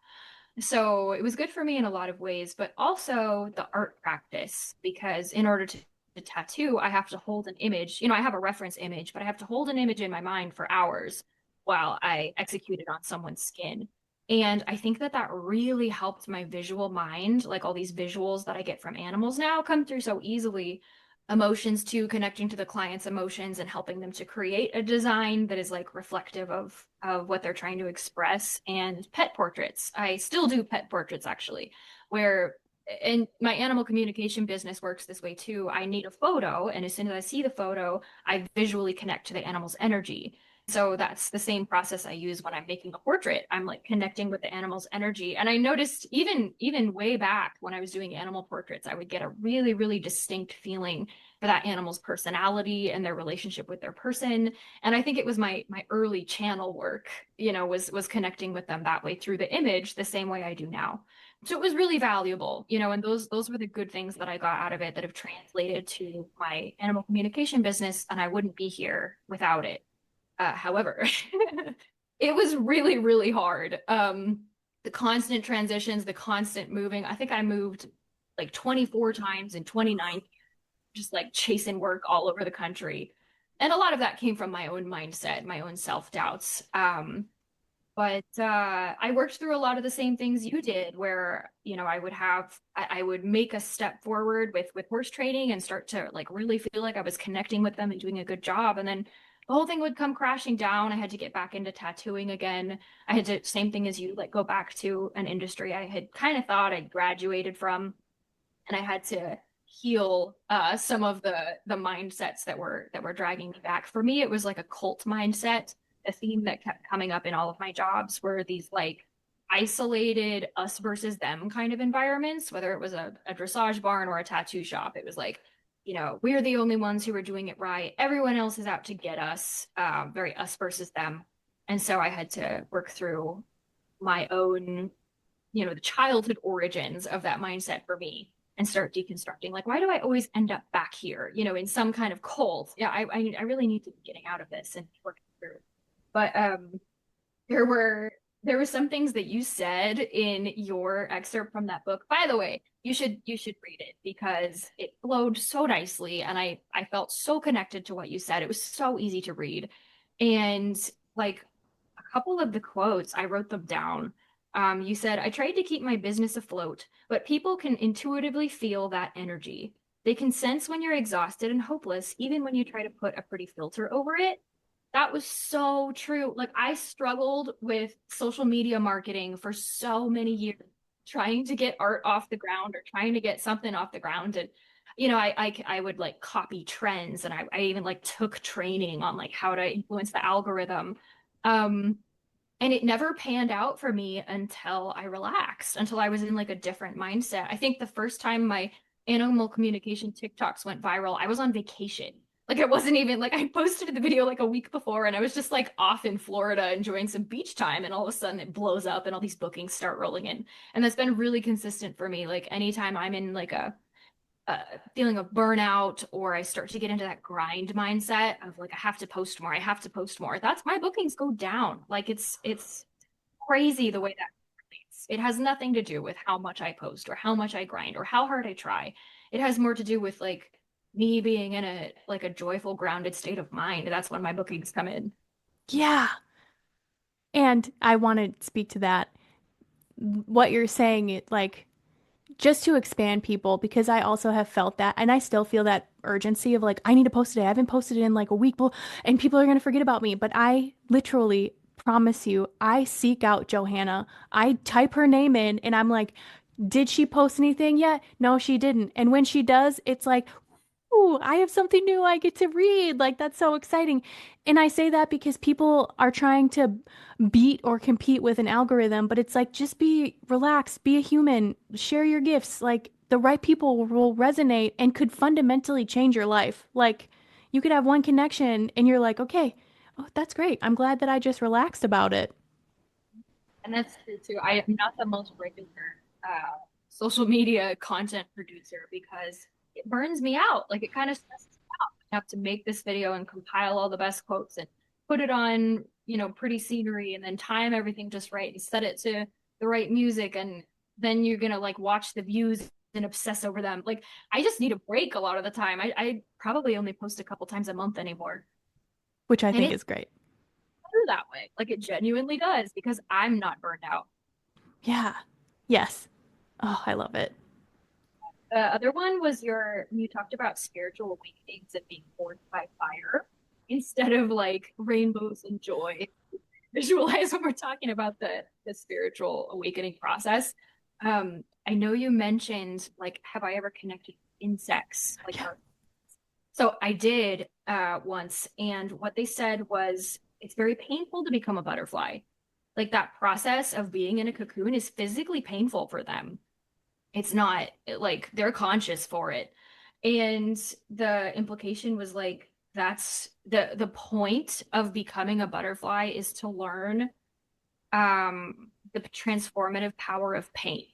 So it was good for me in a lot of ways, but also the art practice, because in order to tattoo, I have to hold an image. I have a reference image, but I have to hold an image in my mind for hours while I execute it on someone's skin. And I think that that really helped my visual mind. Like all these visuals that I get from animals now come through so easily. Emotions too, connecting to the client's emotions and helping them to create a design that is like reflective of what they're trying to express. And pet portraits. I still do pet portraits actually, where and my animal communication business works this way too. I need a photo, and as soon as I see the photo, I visually connect to the animal's energy. So that's the same process I use when I'm making a portrait. I'm like connecting with the animal's energy. And I noticed even way back when I was doing animal portraits, I would get a really, really distinct feeling for that animal's personality and their relationship with their person. And I think it was my early channel work, was connecting with them that way through the image, the same way I do now. So it was really valuable, and those were the good things that I got out of it that have translated to my animal communication business, and I wouldn't be here without it. However, it was really, really hard. The constant transitions, the constant moving. I think I moved like 24 times in 29, just like chasing work all over the country. And a lot of that came from my own mindset, my own self-doubts. But I worked through a lot of the same things you did, where I would make a step forward with horse training and start to like really feel like I was connecting with them and doing a good job, and then the whole thing would come crashing down. I had to get back into tattooing again. I had to, same thing as you, like go back to an industry I had kind of thought I'd graduated from, and I had to heal some of the mindsets that were dragging me back. For me, it was like a cult mindset. A theme that kept coming up in all of my jobs were these like isolated us versus them kind of environments, whether it was a dressage barn or a tattoo shop. It was like, we're the only ones who are doing it right. Everyone else is out to get us, very us versus them. And so I had to work through my own, the childhood origins of that mindset for me and start deconstructing. Like, why do I always end up back here, in some kind of cult? Yeah, I really need to be getting out of this and working through. But there were there were some things that you said in your excerpt from that book. By the way, you should read it because it flowed so nicely, and I felt so connected to what you said. It was so easy to read. And like a couple of the quotes, I wrote them down. You said, I tried to keep my business afloat, but people can intuitively feel that energy. They can sense when you're exhausted and hopeless, even when you try to put a pretty filter over it. That was so true. Like I struggled with social media marketing for so many years, trying to get art off the ground or trying to get something off the ground. And, I would like copy trends, and I even like took training on like how to influence the algorithm. Um, and it never panned out for me until I relaxed, until I was in like a different mindset. I think the first time my animal communication TikToks went viral, I was on vacation. Like it wasn't even like I posted the video like a week before, and I was just like off in Florida enjoying some beach time, and all of a sudden it blows up and all these bookings start rolling in. And that's been really consistent for me. Like anytime I'm in like a feeling of burnout, or I start to get into that grind mindset of like I have to post more, I have to post more. That's my bookings go down. Like it's crazy the way that relates. It has nothing to do with how much I post or how much I grind or how hard I try. It has more to do with like me being in a joyful, grounded state of mind. That's when my bookings come in. Yeah. And I want to speak to that. What you're saying, it like just to expand people, because I also have felt that and I still feel that urgency of like I need to post today. I haven't posted in like a week, and people are going to forget about me. But I literally promise you, I seek out Johanna. I type her name in and I'm like, did she post anything yet? No, she didn't. And when she does, it's like, ooh, I have something new I get to read. Like, that's so exciting. And I say that because people are trying to beat or compete with an algorithm, but it's like, just be relaxed, be a human, share your gifts. Like, the right people will resonate and could fundamentally change your life. like, you could have one connection and you're like, okay, oh, that's great. I'm glad that I just relaxed about it. And that's true too. I am not the most regular social media content producer because it burns me out. Like it kind of stresses me out. I have to make this video and compile all the best quotes and put it on, pretty scenery, and then time everything just right and set it to the right music. And then you're gonna like watch the views and obsess over them. Like I just need a break a lot of the time. I probably only post a couple times a month anymore. Which I And think it's is great. better that way. Like it genuinely does because I'm not burned out. Yeah. Yes. Oh, I love it. The other one was you talked about spiritual awakenings and being forged by fire instead of like rainbows and joy. Visualize when we're talking about the spiritual awakening process. I know you mentioned like, have I ever connected with insects? Like, Yeah. so I did once, and what they said was it's very painful to become a butterfly. Like that process of being in a cocoon is physically painful for them. It's not like they're conscious for it. And the implication was like that's the point of becoming a butterfly is to learn the transformative power of pain.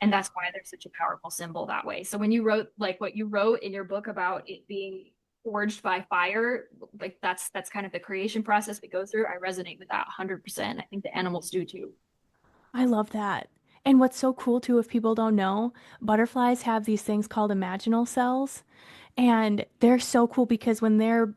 And that's why they're such a powerful symbol that way. So when you wrote like what you wrote in your book about it being forged by fire, like that's kind of the creation process we go through. I resonate with that 100%. I think the animals do too. I love that. And what's so cool too, if people don't know, butterflies have these things called imaginal cells. And they're so cool because when they're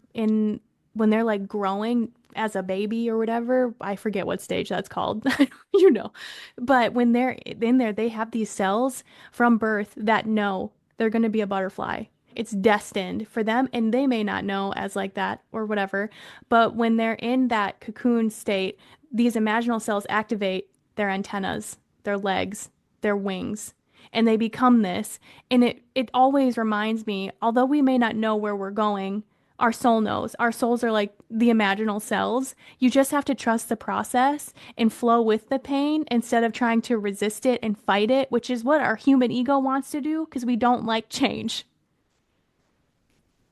like growing as a baby or whatever, I forget what stage that's called, you know. But when they're in there, they have these cells from birth that know they're going to be a butterfly. It's destined for them, and they may not know as like that or whatever. But when they're in that cocoon state, these imaginal cells activate their antennas, their legs, their wings, and they become this. And it always reminds me, although we may not know where we're going, our soul knows. Our souls are like the imaginal cells. You just have to trust the process and flow with the pain instead of trying to resist it and fight it, which is what our human ego wants to do because we don't like change.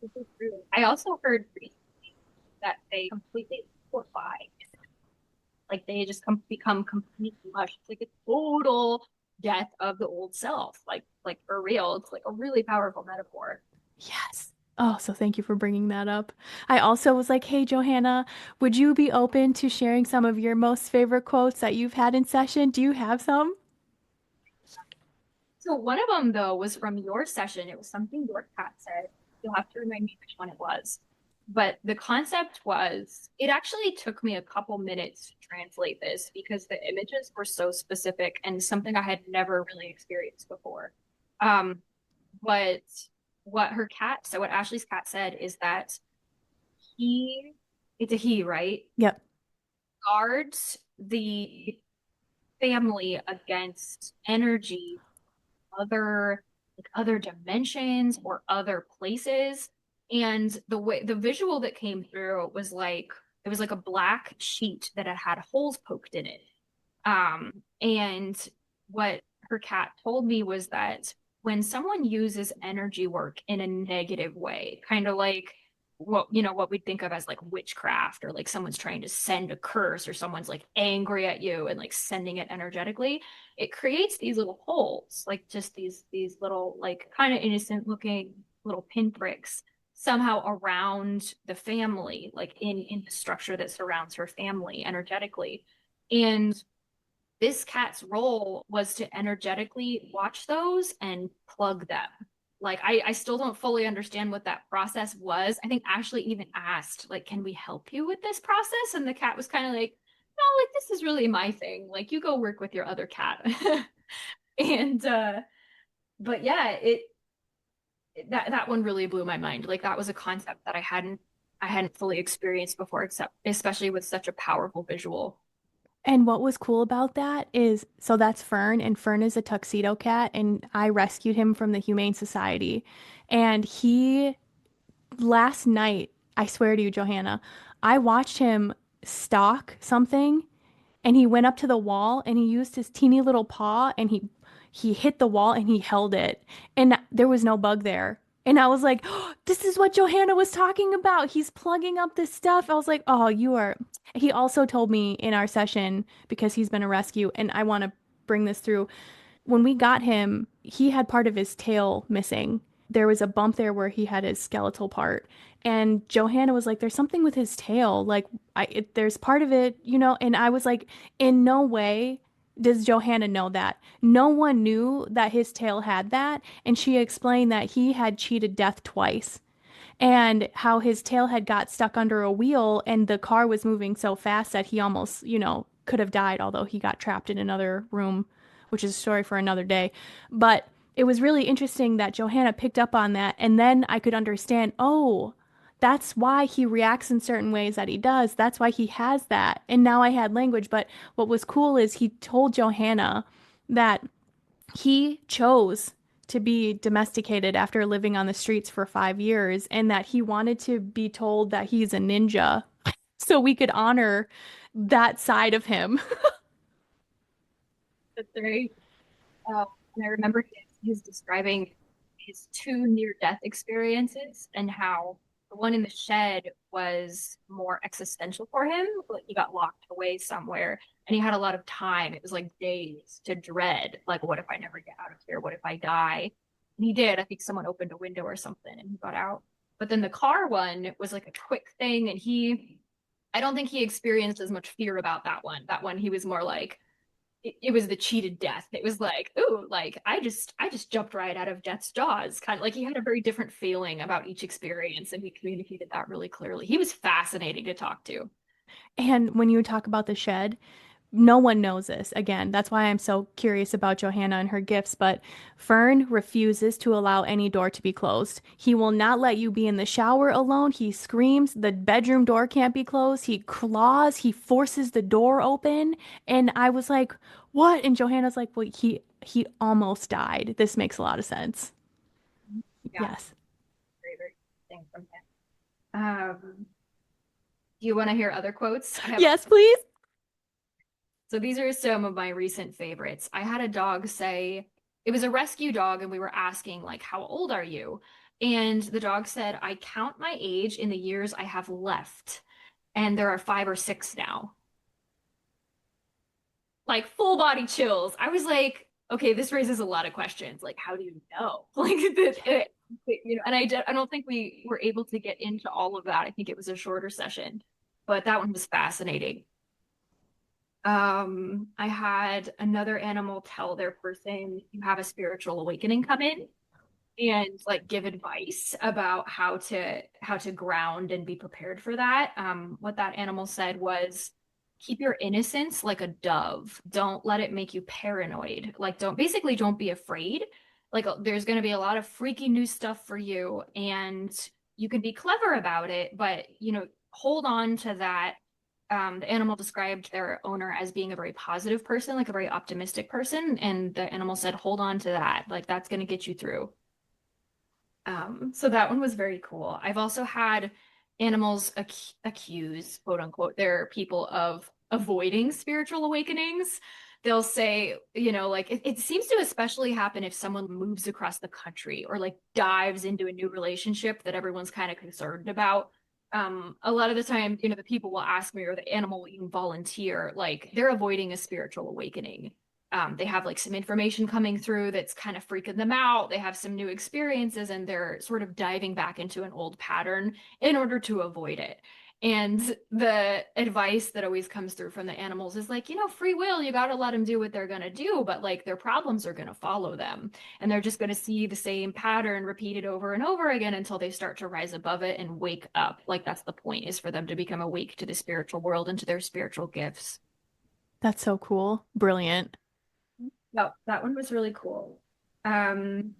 This is true. I also heard recently that they completely liquefy. Like they just become completely mush. It's like a total death of the old self. Like for real. It's like a really powerful metaphor. Yes. Oh, so thank you for bringing that up. I also was like, hey, Johanna, would you be open to sharing some of your most favorite quotes that you've had in session? Do you have some? So one of them though was from your session. It was something your cat said. You'll have to remind me which one it was. But the concept was, it actually took me a couple minutes to translate this because the images were so specific and something I had never really experienced before. Um, but what her cat, so what Ashley's cat said is that he, it's a he, right? Yep. Guards the family against energy other like other dimensions or other places. And the visual that came through was like it was like a black sheet that had holes poked in it. And what her cat told me was that when someone uses energy work in a negative way, kind of like what we'd think of as like witchcraft or like someone's trying to send a curse or someone's like angry at you and like sending it energetically, it creates these little holes, like just these little like kind of innocent looking little pinpricks somehow around the family, like in the structure that surrounds her family energetically. And this cat's role was to energetically watch those and plug them. Like I still don't fully understand what that process was. I think Ashley even asked, like, can we help you with this process? And the cat was kind of like, no, like this is really my thing. Like you go work with your other cat. And but yeah, it that one really blew my mind. Like that was a concept that I hadn't fully experienced before, except especially with such a powerful visual. And what was cool about that is, so that's Fern, and Fern is a tuxedo cat, and I rescued him from the Humane Society. And last night, I swear to you, Johanna, I watched him stalk something and he went up to the wall and he used his teeny little paw and he hit the wall and he held it and there was no bug there. And I was like, oh, this is what Johanna was talking about. He's plugging up this stuff. I was like, oh, you are. He also told me in our session because he's been a rescue and I want to bring this through. When we got him, he had part of his tail missing. There was a bump there where he had his skeletal part. And Johanna was like, there's something with his tail. Like, there's part of it, you know? And I was like, in no way does Johanna know that. No one knew that his tail had that. And she explained that he had cheated death twice and how his tail had got stuck under a wheel and the car was moving so fast that he almost, could have died, although he got trapped in another room, which is a story for another day. But it was really interesting that Johanna picked up on that. And then I could understand, oh, that's why he reacts in certain ways that he does. That's why he has that. And now I had language. But what was cool is he told Johanna that he chose to be domesticated after living on the streets for 5 years, and that he wanted to be told that he's a ninja so we could honor that side of him. That's very, and I remember his describing his two near-death experiences and how the one in the shed was more existential for him. Like he got locked away somewhere and he had a lot of time. It was like days to dread, like, what if I never get out of here? What if I die? And he did. I think someone opened a window or something and he got out. But then the car one was like a quick thing, and I don't think he experienced as much fear about that one. That one, he was more like, it was the cheated death. It was like, ooh, like I just jumped right out of death's jaws. Kind of like he had a very different feeling about each experience, and he communicated that really clearly. He was fascinating to talk to. And when you talk about the shed, no one knows this. Again, that's why I'm so curious about Johanna and her gifts. But Fern refuses to allow any door to be closed. He will not let you be in the shower alone. He screams. The bedroom door can't be closed. He claws. He forces the door open. And I was like, what? And Johanna's like, well, he almost died. This makes a lot of sense. Yeah, Yes. very, very thing from him. Do you want to hear other quotes? I have. Yes, please. So these are some of my recent favorites. I had a dog say, it was a rescue dog, and we were asking, like, how old are you? And the dog said, I count my age in the years I have left. And there are 5 or 6 now. Like full body chills. I was like, okay, this raises a lot of questions. Like, how do you know? Like, and I don't think we were able to get into all of that. I think it was a shorter session, but that one was fascinating. I had another animal tell their person, you have a spiritual awakening come in, and like give advice about how to ground and be prepared for that. What that animal said was, keep your innocence like a dove. Don't let it make you paranoid. Like don't be afraid. Like there's going to be a lot of freaky new stuff for you, and you can be clever about it, but hold on to that. The animal described their owner as being a very positive person, like a very optimistic person, and the animal said, hold on to that. Like that's going to get you through. So that one was very cool. I've also had animals accuse, quote unquote, their people of avoiding spiritual awakenings. They'll say, like it seems to especially happen if someone moves across the country or like dives into a new relationship that everyone's kind of concerned about. A lot of the time, the people will ask me, or the animal will even volunteer, like they're avoiding a spiritual awakening. They have like some information coming through that's kind of freaking them out. They have some new experiences, and they're sort of diving back into an old pattern in order to avoid it. And the advice that always comes through from the animals is like, free will, you got to let them do what they're going to do, but like their problems are going to follow them. And they're just going to see the same pattern repeated over and over again until they start to rise above it and wake up. Like that's the point, is for them to become awake to the spiritual world and to their spiritual gifts. That's so cool. Brilliant. No, that one was really cool. Um,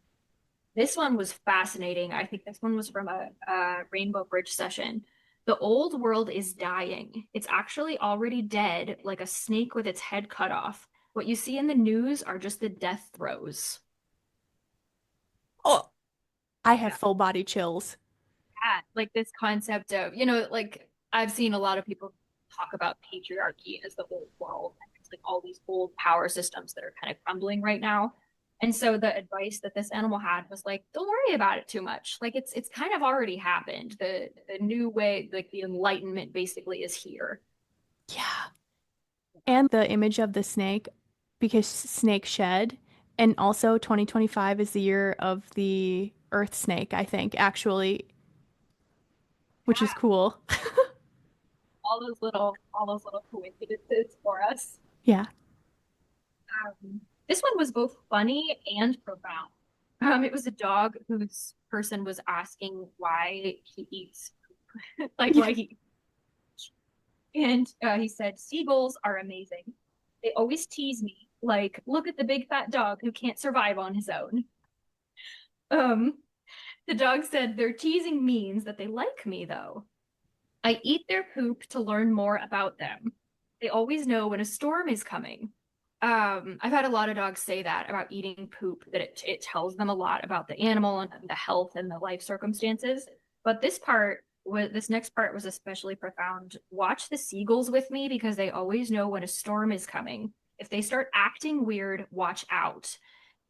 this one was fascinating. I think this one was from a Rainbow Bridge session. The old world is dying. It's actually already dead, like a snake with its head cut off. What you see in the news are just the death throes. Oh, I have Yeah. full body chills. Yeah, like this concept of, like I've seen a lot of people talk about patriarchy as the old world, and it's like all these old power systems that are kind of crumbling right now. And so the advice that this animal had was like, don't worry about it too much. Like it's kind of already happened. The new way, like the enlightenment basically is here. Yeah. And the image of the snake, because snake shed, and also 2025 is the year of the earth snake, I think, actually, which is Yeah, cool. all those little coincidences for us. Yeah. This one was both funny and profound. It was a dog whose person was asking why he eats, like Yeah. why he, and he said, seagulls are amazing. They always tease me, like, look at the big fat dog who can't survive on his own. Um, the dog said, their teasing means that they like me, though. I eat their poop to learn more about them. They always know when a storm is coming. I've had a lot of dogs say that about eating poop, that it tells them a lot about the animal and the health and the life circumstances. But this next part was especially profound. Watch the seagulls with me because they always know when a storm is coming. If they start acting weird, watch out.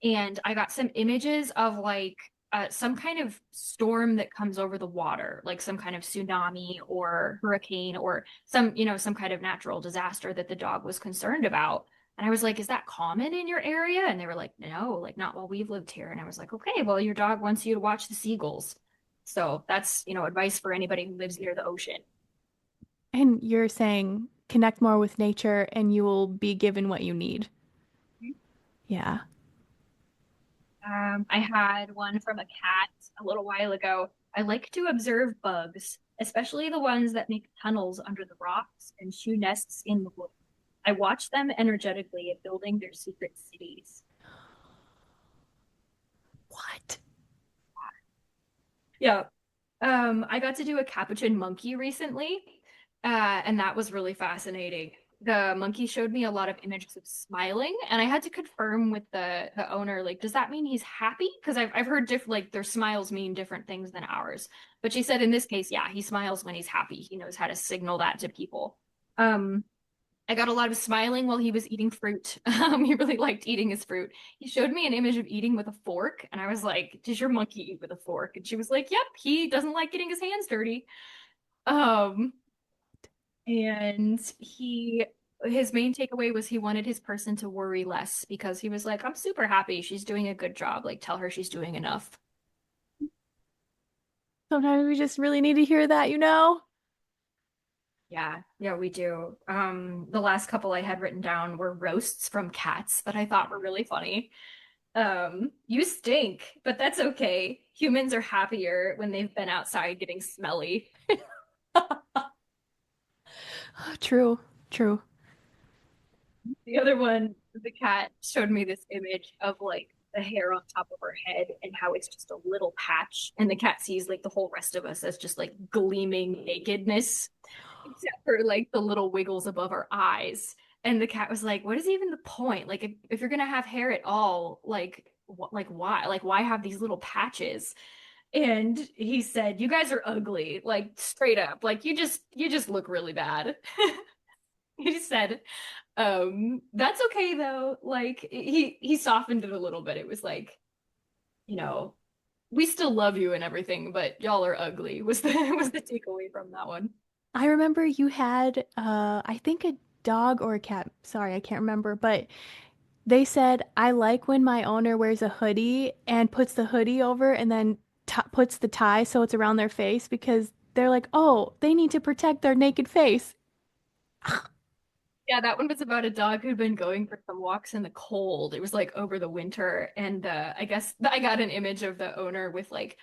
And I got some images of like some kind of storm that comes over the water, like some kind of tsunami or hurricane or some kind of natural disaster that the dog was concerned about. And I was like, is that common in your area? And they were like, no, like not while we've lived here. And I was like, okay, well, your dog wants you to watch the seagulls. So that's, advice for anybody who lives near the ocean. And you're saying connect more with nature and you will be given what you need. Yeah. I had one from a cat a little while ago. I like to observe bugs, especially the ones that make tunnels under the rocks and chew nests in the wood. I watch them energetically at building their secret cities. What? Yeah. I got to do a capuchin monkey recently, and that was really fascinating. The monkey showed me a lot of images of smiling, and I had to confirm with the owner, like, does that mean he's happy? Because I've heard like their smiles mean different things than ours. But she said in this case, yeah, he smiles when he's happy. He knows how to signal that to people. Um, I got a lot of smiling while he was eating fruit. He really liked eating his fruit. He showed me an image of eating with a fork, and I was like, "Does your monkey eat with a fork?" And she was like, "Yep, he doesn't like getting his hands dirty." Um, and his main takeaway was he wanted his person to worry less because he was like, "I'm super happy. She's doing a good job. Like, tell her she's doing enough." Sometimes we just really need to hear that, you know? Yeah, yeah, we do. The last couple I had written down were roasts from cats that I thought were really funny. You stink, but that's okay. Humans are happier when they've been outside getting smelly. True, true. The other one, the cat showed me this image of like the hair on top of her head and how it's just a little patch, and the cat sees like the whole rest of us as just like gleaming nakedness, except for like the little wiggles above our eyes. And the cat was like, "What is even the point? Like, if you're gonna have hair at all, like, like why? Like, why have these little patches?" And he said, "You guys are ugly, like straight up. Like you just look really bad." He said, that's okay though. Like he softened it a little bit. It was like, you know, we still love you and everything, but y'all are ugly was the was the takeaway from that one. I remember you had, I think a dog or a cat. Sorry, I can't remember, but they said, I like when my owner wears a hoodie and puts the hoodie over and then t puts the tie so it's around their face because they're like, oh, they need to protect their naked face. Yeah, that one was about a dog who'd been going for some walks in the cold. It was like over the winter, and I guess I got an image of the owner with like,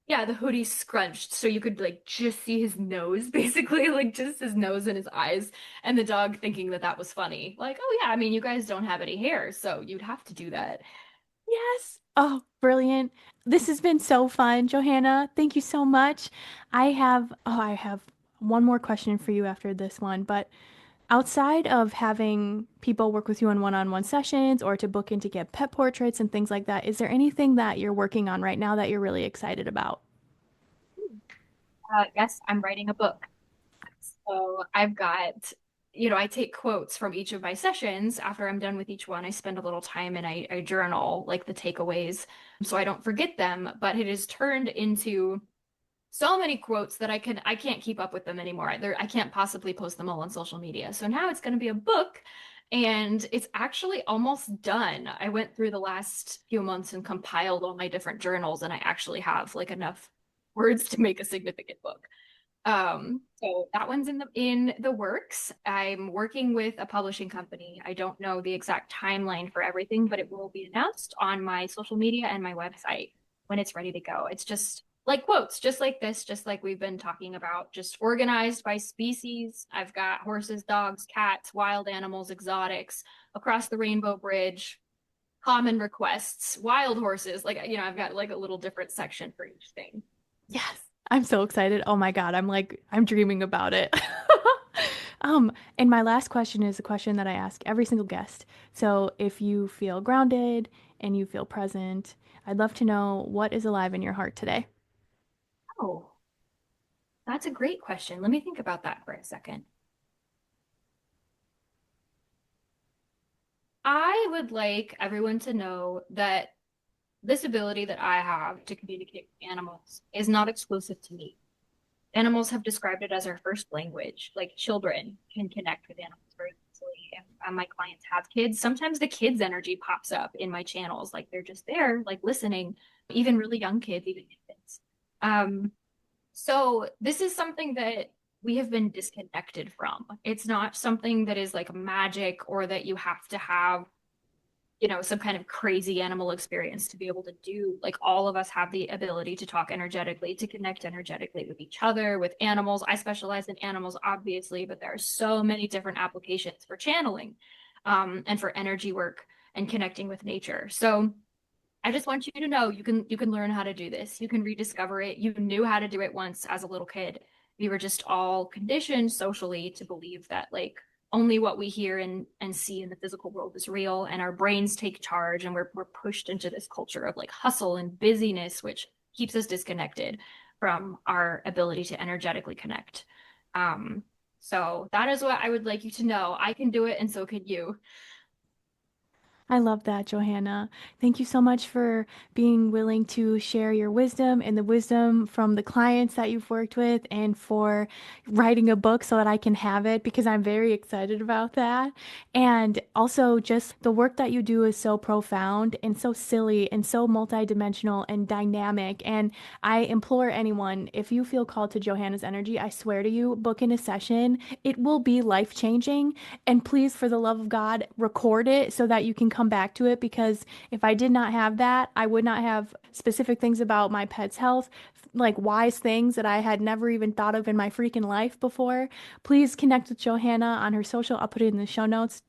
yeah, the hoodie scrunched so you could like just see his nose, basically, like just his nose and his eyes, and the dog thinking that that was funny. Like, oh yeah, I mean, you guys don't have any hair, so you'd have to do that. Yes. Oh, brilliant. This has been so fun, Johanna. Thank you so much. I have one more question for you after this one, but outside of having people work with you on one-on-one sessions or to book in to get pet portraits and things like that, is there anything that you're working on right now that you're really excited about? Yes, I'm writing a book. So I've got, I take quotes from each of my sessions. After I'm done with each one, I spend a little time and I journal like the takeaways so I don't forget them. But it has turned into so many quotes that I can't keep up with them anymore. I can't possibly post them all on social media. So now it's going to be a book and it's actually almost done. I went through the last few months and compiled all my different journals and I actually have like enough words to make a significant book. So that one's in the works. I'm working with a publishing company. I don't know the exact timeline for everything, but it will be announced on my social media and my website when it's ready to go. It's just like quotes, just like this, just like we've been talking about, just organized by species. I've got horses, dogs, cats, wild animals, exotics, across the Rainbow Bridge, common requests, wild horses. Like, I've got like a little different section for each thing. Yes. I'm so excited. Oh my God. I'm dreaming about it. And my last question is a question that I ask every single guest. So if you feel grounded and you feel present, I'd love to know what is alive in your heart today. Oh, that's a great question. Let me think about that for a second. I would like everyone to know that this ability that I have to communicate with animals is not exclusive to me. Animals have described it as our first language. Like children can connect with animals very easily. If my clients have kids, sometimes the kids' energy pops up in my channels. Like they're just there, like listening, even really young kids, even infants. Um, so this is something that we have been disconnected from. It's not something that is like magic or that you have to have some kind of crazy animal experience to be able to do. Like all of us have the ability to talk energetically, to connect energetically with each other, with animals. I specialize in animals, obviously, but there are so many different applications for channeling, and for energy work and connecting with nature. So I just want you to know you can learn how to do this. You can rediscover it. You knew how to do it once as a little kid. We were just all conditioned socially to believe that like only what we hear and see in the physical world is real, and our brains take charge, and we're pushed into this culture of like hustle and busyness, which keeps us disconnected from our ability to energetically connect. Um, so that is what I would like you to know. I can do it, and so can you. I love that, Johanna. Thank you so much for being willing to share your wisdom and the wisdom from the clients that you've worked with, and for writing a book so that I can have it because I'm very excited about that. And also, just the work that you do is so profound and so silly and so multidimensional and dynamic. And I implore anyone, if you feel called to Johanna's energy, I swear to you, book in a session. It will be life changing. And please, for the love of God, record it so that you can come back to it. Because if I did not have that, I would not have specific things about my pet's health, like wise things that I had never even thought of in my freaking life before. Please connect with Johanna on her social. I'll put it in the show notes.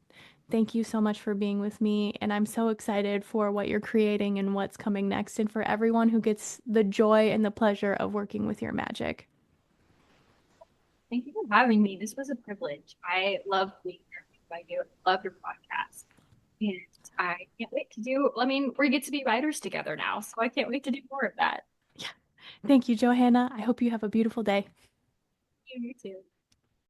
Thank you so much for being with me. And I'm so excited for what you're creating and what's coming next, and for everyone who gets the joy and the pleasure of working with your magic. Thank you for having me. This was a privilege. I love being here with you. I love your podcast. And I can't wait to do, I mean, we get to be writers together now, so I can't wait to do more of that. Yeah. Thank you, Johanna. I hope you have a beautiful day. You too.